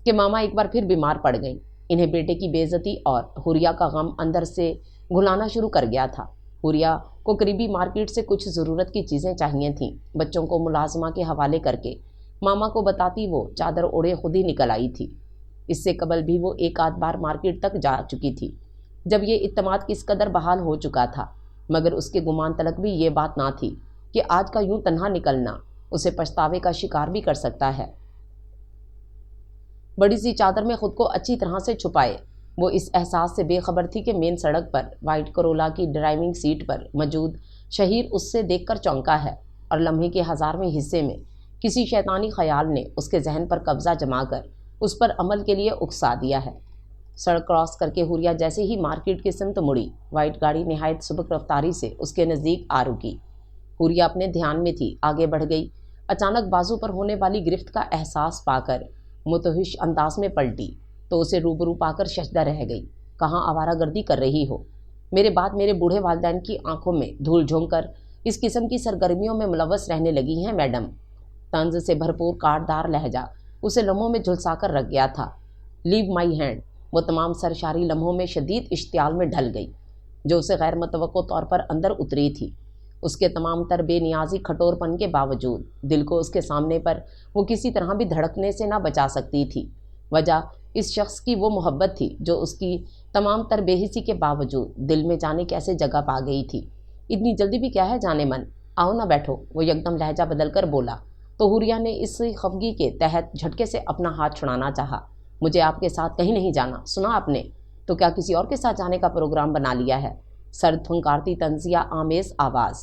کہ ماما ایک بار پھر بیمار پڑ گئیں۔ انہیں بیٹے کی بے عزتی اور حوریہ کا غم اندر سے گھلانا شروع کر گیا تھا۔ حوریہ کو قریبی مارکیٹ سے کچھ ضرورت کی چیزیں چاہیے تھیں۔ بچوں کو ملازمہ کے حوالے کر کے ماما کو بتاتی وہ چادر اوڑھے خود ہی نکل آئی تھی۔ اس سے قبل بھی وہ ایک آدھ بار مارکیٹ تک جا چکی تھی جب یہ اعتماد کس قدر بحال ہو چکا تھا، مگر اس کے گمان تلک بھی یہ بات نہ تھی کہ آج کا یوں تنہا نکلنا اسے پچھتاوے کا شکار بھی کر سکتا ہے۔ بڑی سی چادر میں خود کو اچھی طرح سے چھپائے وہ اس احساس سے بے خبر تھی کہ مین سڑک پر وائٹ کرولا کی ڈرائیونگ سیٹ پر موجود شہیر اس سے دیکھ کر چونکا ہے، اور لمحے کے ہزارویں حصے میں کسی شیطانی خیال نے اس کے ذہن پر قبضہ جما کر اس پر عمل کے لیے اکسا دیا ہے۔ سڑک کراس کر کے حوریہ جیسے ہی مارکیٹ کی سمت مڑی، وائٹ گاڑی نہایت سبک رفتاری سے اس کے نزدیک آ رکی۔ حوریہ اپنے دھیان میں تھی، آگے بڑھ گئی۔ اچانک بازو پر ہونے والی گرفت کا احساس پا کر متوحش انداز میں پلٹی تو اسے روبرو پا کر ششدر رہ گئی۔ کہاں آوارہ گردی کر رہی ہو؟ میرے بعد میرے بوڑھے والدین کی آنکھوں میں دھول جھونک کر اس قسم کی سرگرمیوں میں ملوث رہنے لگی ہیں میڈم۔ طنز سے بھرپور کاٹدار لہجہ اسے لمحوں میں جھلسا کر رکھ گیا تھا۔ لیو مائی ہینڈ۔ وہ تمام سرشاری لمحوں میں شدید اشتعال میں ڈھل گئی جو اسے غیر متوقع طور پر اندر اتری تھی۔ اس کے تمام تر بے نیازی کھٹور پن کے باوجود دل کو اس کے سامنے پر وہ کسی طرح بھی دھڑکنے سے نہ بچا سکتی تھی۔ وجہ اس شخص کی وہ محبت تھی جو اس کی تمام تر بے حسی کے باوجود دل میں جانے کیسے جگہ پا گئی تھی۔ اتنی جلدی بھی کیا ہے جانے من؟ آؤ نہ بیٹھو، وہ یکدم لہجہ بدل کر بولا تو حوریہ نے اس خفگی کے تحت جھٹکے سے اپنا ہاتھ چھڑانا چاہا۔ مجھے آپ کے ساتھ کہیں نہیں جانا، سنا آپ نے؟ تو کیا کسی اور کے ساتھ جانے کا پروگرام بنا لیا ہے؟ سرد پھنکارتی طنزیہ آمیز آواز۔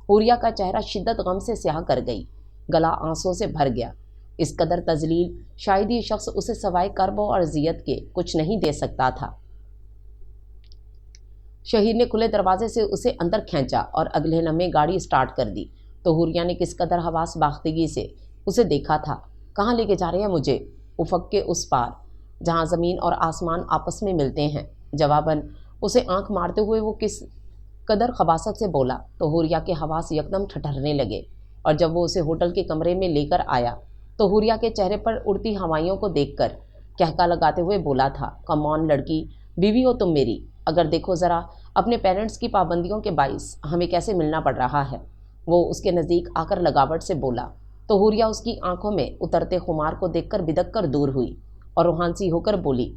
حوریہ کا چہرہ شدت غم سے سیاہ کر گئی، گلا آنسوں سے بھر گیا۔ اس قدر تذلیل شاید یہ شخص اسے سوائے کرب و اذیت کے کچھ نہیں دے سکتا تھا۔ شہیر نے کھلے دروازے سے اسے اندر کھینچا اور اگلے لمحے گاڑی سٹارٹ کر دی تو حوریہ نے کس قدر حواس باختگی سے اسے دیکھا تھا۔ کہاں لے کے جا رہے ہیں مجھے؟ افق کے اس پار جہاں زمین اور آسمان آپس میں ملتے ہیں۔ جواباً اسے آنکھ مارتے ہوئے وہ کس قدر خباثت سے بولا تو حوریہ کے حواس یکدم ٹھٹھرنے لگے، اور جب وہ اسے ہوٹل کے کمرے میں لے کر آیا تو حوریہ کے چہرے پر اڑتی ہوائیوں کو دیکھ کر کہکا لگاتے ہوئے بولا تھا، کم آن لڑکی، بیوی ہو تم میری، اگر دیکھو ذرا اپنے پیرنٹس کی پابندیوں کے باعث ہمیں کیسے ملنا پڑ رہا ہے۔ وہ اس کے نزدیک آ کر لگاوٹ سے بولا تو حوریہ اس کی آنکھوں میں اترتے خمار کو دیکھ کر بدک کر دور ہوئی اور روحانسی ہو کر بولی،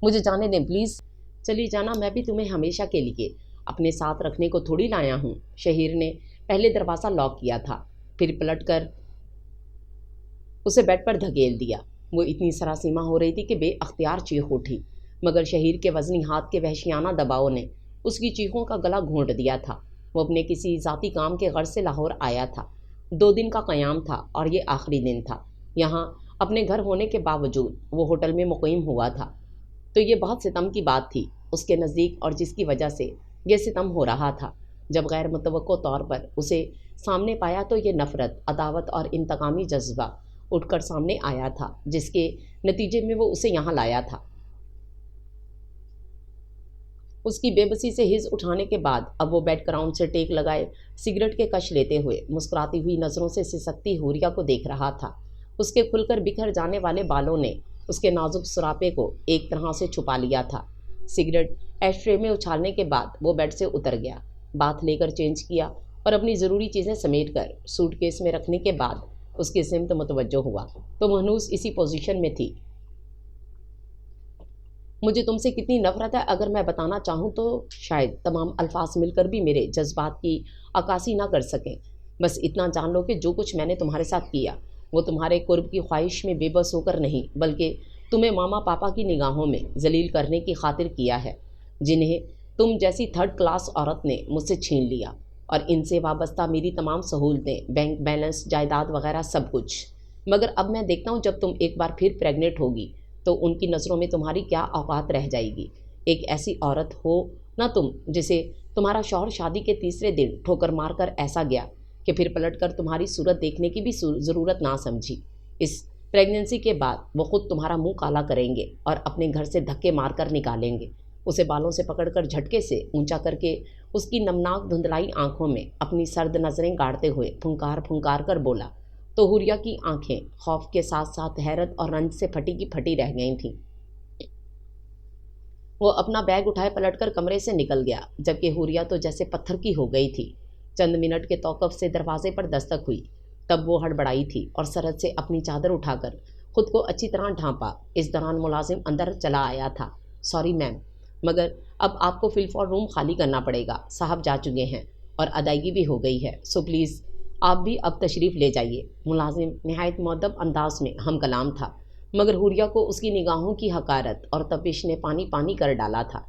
مجھے جانے دیں پلیز۔ چلی جانا، میں بھی تمہیں ہمیشہ کے لیے اپنے ساتھ رکھنے کو تھوڑی لایا ہوں۔ شہیر نے پہلے دروازہ لاک کیا تھا، پھر پلٹ کر اسے بیڈ پر دھکیل دیا۔ وہ اتنی سراسیمہ ہو رہی تھی کہ بے اختیار چیخ اٹھی، مگر شہیر کے وزنی ہاتھ کے وحشیانہ دباؤ نے اس کی چیخوں کا گلا گھونٹ دیا تھا۔ وہ اپنے کسی ذاتی کام کے غرض سے لاہور آیا تھا۔ 2 دن کا قیام تھا اور یہ آخری دن تھا۔ یہاں اپنے گھر ہونے کے باوجود وہ ہوٹل میں مقیم ہوا تھا، تو یہ بہت ستم کی بات تھی اس کے نزدیک، اور جس کی وجہ سے یہ ستم ہو رہا تھا۔ جب غیر متوقع طور پر اسے سامنے پایا تو یہ نفرت، عداوت اور انتقامی جذبہ اٹھ کر سامنے آیا تھا، جس کے نتیجے میں وہ اسے یہاں لایا تھا۔ اس کی بے بسی سے ہز اٹھانے کے بعد اب وہ بیک گراؤنڈ سے ٹیک لگائے سگریٹ کے کش لیتے ہوئے مسکراتی ہوئی نظروں سے سسکتی حوریہ کو دیکھ رہا تھا۔ اس کے کھل کر بکھر جانے والے بالوں نے اس کے نازک سراپے کو ایک طرح سے چھپا لیا تھا۔ سگریٹ ایش ٹرے میں اچھالنے کے بعد وہ بیڈ سے اتر گیا، باتھ لے کر چینج کیا اور اپنی ضروری چیزیں سمیٹ کر سوٹ کیس میں رکھنے کے بعد اس کی سمت متوجہ ہوا تو مہنوز اسی پوزیشن میں تھی۔ مجھے تم سے کتنی نفرت ہے اگر میں بتانا چاہوں تو شاید تمام الفاظ مل کر بھی میرے جذبات کی عکاسی نہ کر سکیں۔ بس اتنا جان لو کہ جو کچھ میں نے تمہارے ساتھ کیا وہ تمہارے قرب کی خواہش میں بے بس ہو کر نہیں، بلکہ تمہیں ماما پاپا کی نگاہوں میں ذلیل کرنے کی خاطر کیا ہے، جنہیں تم جیسی 3rd کلاس عورت نے مجھ سے چھین لیا، اور ان سے وابستہ میری تمام سہولتیں، بینک بیلنس، جائیداد وغیرہ سب کچھ۔ مگر اب میں دیکھتا ہوں جب تم ایک بار پھر پریگننٹ ہوگی تو ان کی نظروں میں تمہاری کیا اوقات رہ جائے گی۔ ایک ایسی عورت ہو نہ تم جسے تمہارا شوہر شادی کے تیسرے دن ٹھوکر مار کر ایسا گیا کہ پھر پلٹ کر تمہاری صورت دیکھنے کی بھی ضرورت نہ سمجھی۔ اس پریگننسی کے بعد وہ خود تمہارا منہ کالا کریں گے اور اپنے گھر سے دھکے مار کر نکالیں گے۔ اسے بالوں سے پکڑ کر جھٹکے سے اونچا کر کے اس کی نمناک دھندلائی آنکھوں میں اپنی سرد نظریں گاڑتے ہوئے پھنکار پھنکار کر بولا تو حوریہ کی آنکھیں خوف کے ساتھ ساتھ حیرت اور رنج سے پھٹی کی پھٹی رہ گئی تھیں۔ وہ اپنا بیگ اٹھائے پلٹ کر کمرے سے نکل گیا، جبکہ حوریہ تو جیسے پتھر کی ہو گئی تھی۔ چند منٹ کے توقف سے دروازے پر دستک ہوئی، تب وہ ہڑبڑائی تھی اور سرحد سے اپنی چادر اٹھا کر خود کو اچھی طرح ڈھانپا۔ اس دوران ملازم اندر چلا آیا تھا۔ سوری میم، مگر اب آپ کو فی الفور روم خالی کرنا پڑے گا، صاحب جا چکے ہیں اور ادائیگی بھی ہو گئی ہے، سو پلیز آپ بھی اب تشریف لے جائیے۔ ملازم نہایت مؤدب انداز میں ہم کلام تھا، مگر حوریہ کو اس کی نگاہوں کی حقارت اور تپش نے پانی پانی کر ڈالا تھا۔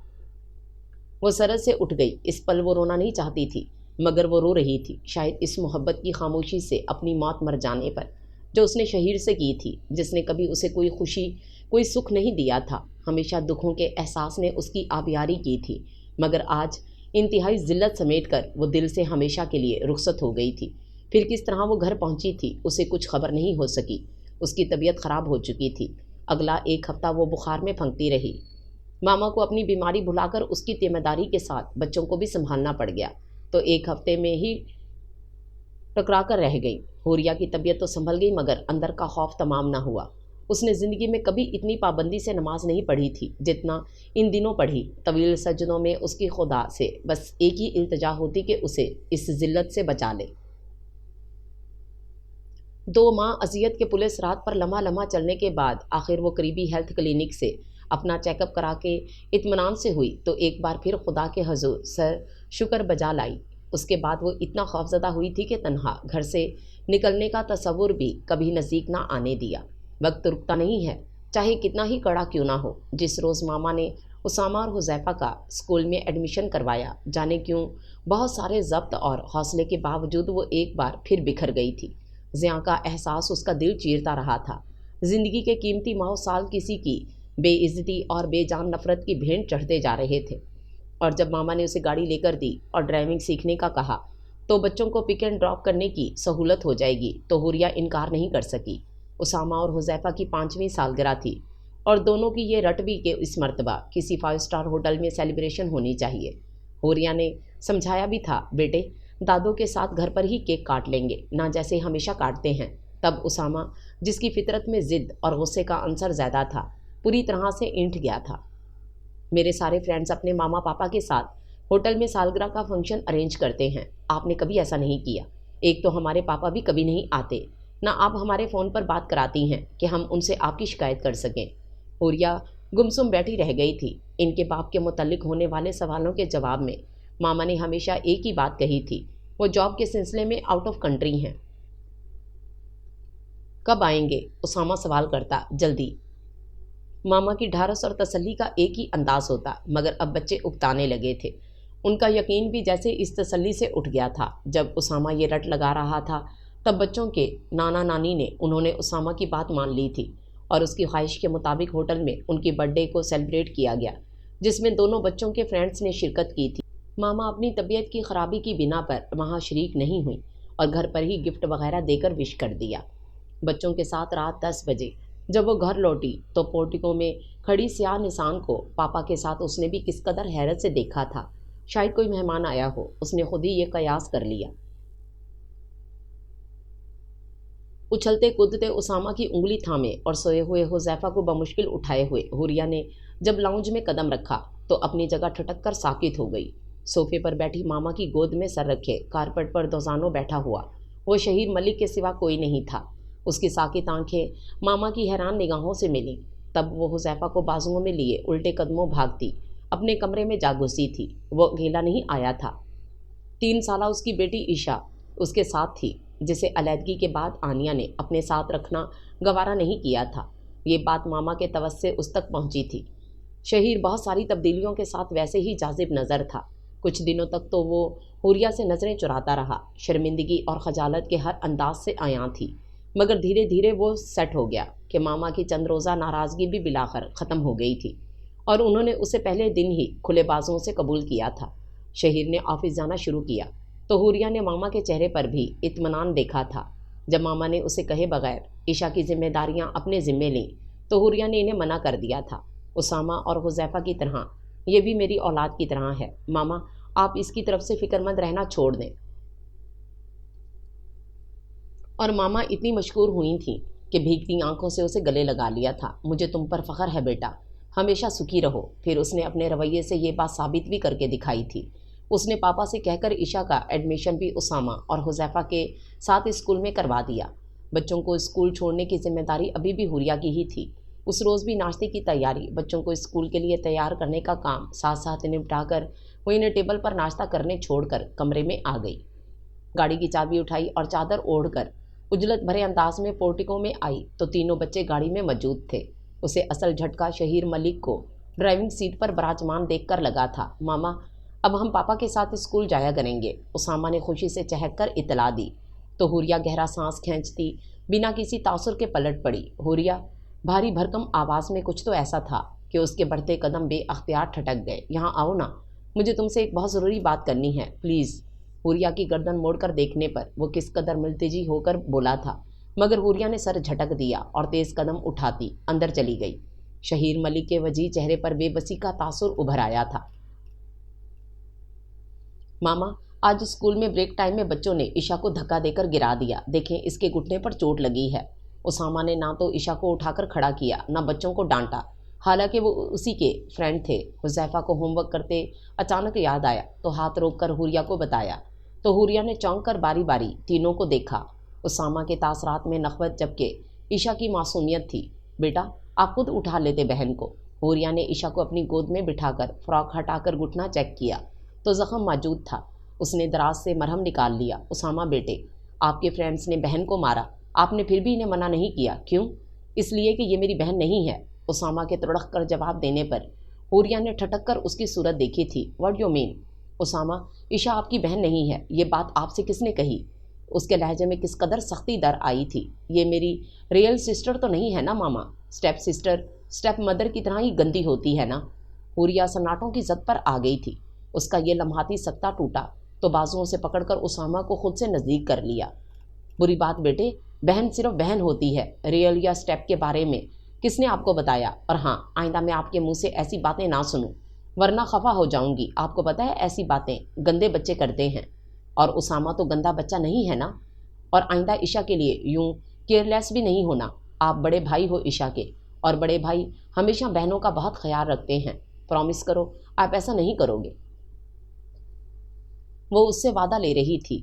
وہ سرحد سے اٹھ گئی۔ اس پل وہ رونا نہیں چاہتی تھی، مگر وہ رو رہی تھی، شاید اس محبت کی خاموشی سے اپنی موت مر جانے پر جو اس نے شہیر سے کی تھی، جس نے کبھی اسے کوئی خوشی کوئی سکھ نہیں دیا تھا۔ ہمیشہ دکھوں کے احساس نے اس کی آبیاری کی تھی، مگر آج انتہائی ذلت سمیٹ کر وہ دل سے ہمیشہ کے لیے رخصت ہو گئی تھی۔ پھر کس طرح وہ گھر پہنچی تھی اسے کچھ خبر نہیں ہو سکی۔ اس کی طبیعت خراب ہو چکی تھی۔ اگلا 1 ہفتہ وہ بخار میں پھنکتی رہی۔ ماما کو اپنی بیماری بھلا کر اس کی ذمہ داری کے ساتھ بچوں کو بھی سنبھالنا پڑ گیا، تو 1 ہفتے میں ہی ٹکرا کر رہ گئی۔ حوریہ کی طبیعت تو سنبھل گئی، مگر اندر کا خوف تمام نہ ہوا۔ اس نے زندگی میں کبھی اتنی پابندی سے نماز نہیں پڑھی تھی جتنا ان دنوں پڑھی۔ طویل سجدوں میں اس کی خدا سے بس ایک ہی التجا ہوتی کہ اسے اس ذلت سے بچا لے۔ 2 ماہ اذیت کے پولیس رات پر لمحہ لمحہ چلنے کے بعد آخر وہ قریبی ہیلتھ کلینک سے اپنا چیک اپ کرا کے اطمینان سے ہوئی تو ایک بار پھر خدا کے حضور سر شکر بجا لائی۔ اس کے بعد وہ اتنا خوفزدہ ہوئی تھی کہ تنہا گھر سے نکلنے کا تصور بھی کبھی نزدیک نہ آنے دیا۔ وقت رکتا نہیں ہے، چاہے کتنا ہی کڑا کیوں نہ ہو۔ جس روز ماما نے اسامہ اور حذیفہ کا اسکول میں ایڈمیشن کروایا، جانے کیوں بہت سارے ضبط اور حوصلے کے باوجود وہ ایک بار پھر بکھر گئی تھی۔ زیاں کا احساس اس کا دل چیرتا رہا تھا۔ زندگی کے قیمتی ماہ و سال کسی کی بے عزتی اور بے جان نفرت کی بھینٹ چڑھتے جا رہے تھے، اور جب ماما نے اسے گاڑی لے کر دی اور ڈرائیونگ سیکھنے کا کہا تو بچوں کو پک اینڈ ڈراپ کرنے کی سہولت ہو جائے گی، تو حوریہ انکار نہیں کر سکی۔ اسامہ اور حذیفہ کی 5ویں سالگرہ تھی اور دونوں کی یہ رٹ بھی کہ اس مرتبہ کسی 5 اسٹار ہوٹل میں سیلیبریشن ہونی چاہیے۔ حوریہ نے سمجھایا بھی تھا، بیٹے دادوں کے ساتھ گھر پر ہی کیک کاٹ لیں گے، نہ جیسے ہمیشہ کاٹتے ہیں۔ تب اسامہ، جس کی فطرت میں ضد اور غصے کا عنصر زیادہ تھا، پوری طرح سے اینٹھ گیا تھا۔ میرے سارے فرینڈز اپنے ماما پاپا کے ساتھ ہوٹل میں سالگرہ کا فنکشن ارینج کرتے ہیں، آپ نے کبھی ایسا نہیں کیا۔ ایک تو ہمارے پاپا بھی کبھی نہیں آتے، نہ آپ ہمارے فون پر بات کراتی ہیں کہ ہم ان سے آپ کی شکایت کر سکیں۔ حوریہ گمسم بیٹھی رہ گئی تھی۔ ان کے باپ کے متعلق ہونے والے سوالوں کے جواب میں ماما نے ہمیشہ ایک ہی بات کہی تھی، وہ جاب کے سلسلے میں آؤٹ آف کنٹری ہیں۔ کب آئیں گے؟ اسامہ سوال کرتا۔ جلدی۔ ماما کی ڈھارس اور تسلی کا ایک ہی انداز ہوتا، مگر اب بچے اکتانے لگے تھے۔ ان کا یقین بھی جیسے اس تسلی سے اٹھ گیا تھا۔ جب اسامہ یہ رٹ لگا رہا تھا تب بچوں کے نانا نانی نے انہوں نے اسامہ کی بات مان لی تھی اور اس کی خواہش کے مطابق ہوٹل میں ان کی برتھ ڈے کو سیلیبریٹ کیا گیا، جس میں دونوں بچوں کے فرینڈز نے شرکت کی تھی۔ ماما اپنی طبیعت کی خرابی کی بنا پر وہاں شریک نہیں ہوئی اور گھر پر ہی گفٹ وغیرہ دے کر وش کر دیا۔ بچوں کے ساتھ رات 10 بجے جب وہ گھر لوٹی تو پورٹیکو میں کھڑی سیاہ نسان کو پاپا کے ساتھ اس نے بھی کس قدر حیرت سے دیکھا تھا۔ شاید کوئی مہمان آیا ہو، اس نے خود ہی یہ قیاس کر لیا۔ اچھلتے کودتے اسامہ کی انگلی تھامے اور سوئے ہوئے حذیفہ کو بمشکل اٹھائے ہوئے حوریہ نے جب لاؤنج میں قدم رکھا تو اپنی جگہ ٹھٹک کر ساکت ہو گئی۔ صوفے پر بیٹھی ماما کی گود میں سر رکھے کارپٹ پر دوزانوں بیٹھا ہوا وہ شہیر ملک کے سوا کوئی نہیں تھا۔ اس کی ساکت آنکھیں ماما کی حیران نگاہوں سے ملیں، تب وہ حذیفہ کو بازوؤں میں لیے الٹے قدموں بھاگتی اپنے کمرے میں جا گھسی تھی۔ وہ اکیلا نہیں آیا تھا، 3 سالہ اس کی بیٹی عشا اس کے ساتھ تھی، جسے علیحدگی کے بعد آنیہ نے اپنے ساتھ رکھنا گوارا نہیں کیا تھا۔ یہ بات ماما کے توسط سے اس تک پہنچی تھی۔ شہیر بہت ساری تبدیلیوں کے ساتھ ویسے ہی جاذب نظر تھا۔ کچھ دنوں تک تو وہ حوریہ سے نظریں چراتا رہا، شرمندگی اور خجالت کے ہر انداز سے عیاں تھی، مگر دھیرے دھیرے وہ سیٹ ہو گیا کہ ماما کی چند روزہ ناراضگی بھی بالآخر ختم ہو گئی تھی اور انہوں نے اسے پہلے دن ہی کھلے بازوں سے قبول کیا تھا۔ شہیر نے آفس جانا شروع کیا تو حوریہ نے ماما کے چہرے پر بھی اطمینان دیکھا تھا۔ جب ماما نے اسے کہے بغیر عشا کی ذمہ داریاں اپنے ذمے لیں تو حوریہ نے انہیں منع کر دیا تھا۔ اسامہ اور حذیفہ کی طرح یہ بھی میری اولاد کی طرح ہے ماما، آپ اس کی طرف سے فکر مند رہنا چھوڑ دیں۔ اور ماما اتنی مشکور ہوئی تھیں کہ بھیگتی آنکھوں سے اسے گلے لگا لیا تھا۔ مجھے تم پر فخر ہے بیٹا، ہمیشہ سکھی رہو۔ پھر اس نے اپنے رویے سے یہ بات ثابت بھی کر کے دکھائی تھی۔ اس نے پاپا سے کہہ کر عشا کا ایڈمیشن بھی اسامہ اور حذیفہ کے ساتھ اسکول میں کروا دیا۔ بچوں کو اسکول چھوڑنے کی ذمہ داری ابھی بھی حوریہ کی ہی تھی۔ اس روز بھی ناشتے کی تیاری، بچوں کو اسکول کے لیے تیار کرنے کا کام ساتھ ساتھ نپٹا کر وہ انہیں ٹیبل پر ناشتہ کرنے چھوڑ کر کمرے میں آ گئی۔ گاڑی کی چابی اٹھائی اور چادر اوڑھ کر اجلت بھرے انداز میں پورٹیکو میں آئی تو تینوں بچے گاڑی میں موجود تھے۔ اسے اصل جھٹکا شہیر ملک کو ڈرائیونگ سیٹ پر براجمان دیکھ کر لگا تھا۔ ماما، اب ہم پاپا کے ساتھ اسکول جایا کریں گے، اسامہ نے خوشی سے چہک کر اطلاع دی تو حوریہ گہرا سانس کھینچتی بنا کسی تاثر کے پلٹ پڑی۔ حوریہ بھاری بھرکم آواز میں کچھ تو ایسا تھا کہ اس کے بڑھتے قدم بے اختیار ٹھٹک گئے۔ یہاں آؤ نا، مجھے تم سے ایک بہت ضروری بات کرنی ہے، پلیز۔ حوریہ کی گردن موڑ کر دیکھنے پر وہ کس قدر ملتجی ہو کر بولا تھا، مگر حوریہ نے سر جھٹک دیا اور تیز قدم اٹھاتی اندر چلی گئی۔ شہیر ملک کے وجیح چہرے پر بے بسی کا تاثر ابھر آیا تھا۔ ماما، آج اسکول میں بریک ٹائم میں بچوں نے عشا کو دھکا دے کر گرا دیا، دیکھیں اس کے گھٹنے پر چوٹ لگی ہے۔ اسامہ نے نہ تو عشا کو اٹھا کر کھڑا کیا نہ بچوں کو ڈانٹا، حالانکہ وہ اسی کے فرینڈ تھے۔ حذیفہ کو ہوم ورک کرتے اچانک یاد آیا تو ہاتھ روک کر حوریہ کو بتایا تو حوریہ نے چونک کر باری باری تینوں کو دیکھا۔ اسامہ کے تاثرات میں نخوت جبکہ عشا کی معصومیت تھی۔ بیٹا، آپ خود اٹھا لیتے بہن کو۔ حوریہ نے عشا کو اپنی گود میں بٹھا کر فراک ہٹا کر گھٹنا چیک کیا تو زخم موجود تھا۔ اس نے دراز سے مرہم نکال لیا۔ اسامہ بیٹے، آپ کے فرینڈز نے بہن کو مارا، آپ نے پھر بھی انہیں منع نہیں کیا، کیوں؟ اس لیے کہ یہ میری بہن نہیں ہے۔ اسامہ کے تڑخ کر جواب دینے پر حوریہ نے ٹھٹک کر اس کی صورت دیکھی تھی۔ What you mean? اسامہ، عشا آپ کی بہن نہیں ہے، یہ بات آپ سے کس نے کہی؟ اس کے لہجے میں کس قدر سختی در آئی تھی۔ یہ میری ریئل سسٹر تو نہیں ہے نا ماما، اسٹیپ سسٹر اسٹیپ مدر کی طرح ہی گندی ہوتی ہے نا۔ حوریہ سناٹوں کی زد پر آ گئی تھی۔ اس کا یہ لمحاتی سکتہ ٹوٹا تو بازوؤں سے پکڑ کر اسامہ کو خود سے نزدیک کر لیا۔ بری بات بیٹے، بہن صرف بہن ہوتی ہے، ریئل یا اسٹیپ کے بارے میں کس نے آپ کو بتایا؟ اور ہاں، آئندہ میں آپ کے منہ سے ایسی باتیں نہ سنوں ورنہ خفا ہو جاؤں گی۔ آپ کو پتہ ہے ایسی باتیں گندے بچے کرتے ہیں، اور اسامہ تو گندا بچہ نہیں ہے نا۔ اور آئندہ عشا کے لیے یوں کیئرلیس بھی نہیں ہونا۔ آپ بڑے بھائی ہو عشا کے، اور بڑے بھائی ہمیشہ بہنوں کا بہت خیال رکھتے ہیں۔ پرومس کرو آپ ایسا نہیں کرو گے۔ وہ اس سے وعدہ لے رہی تھی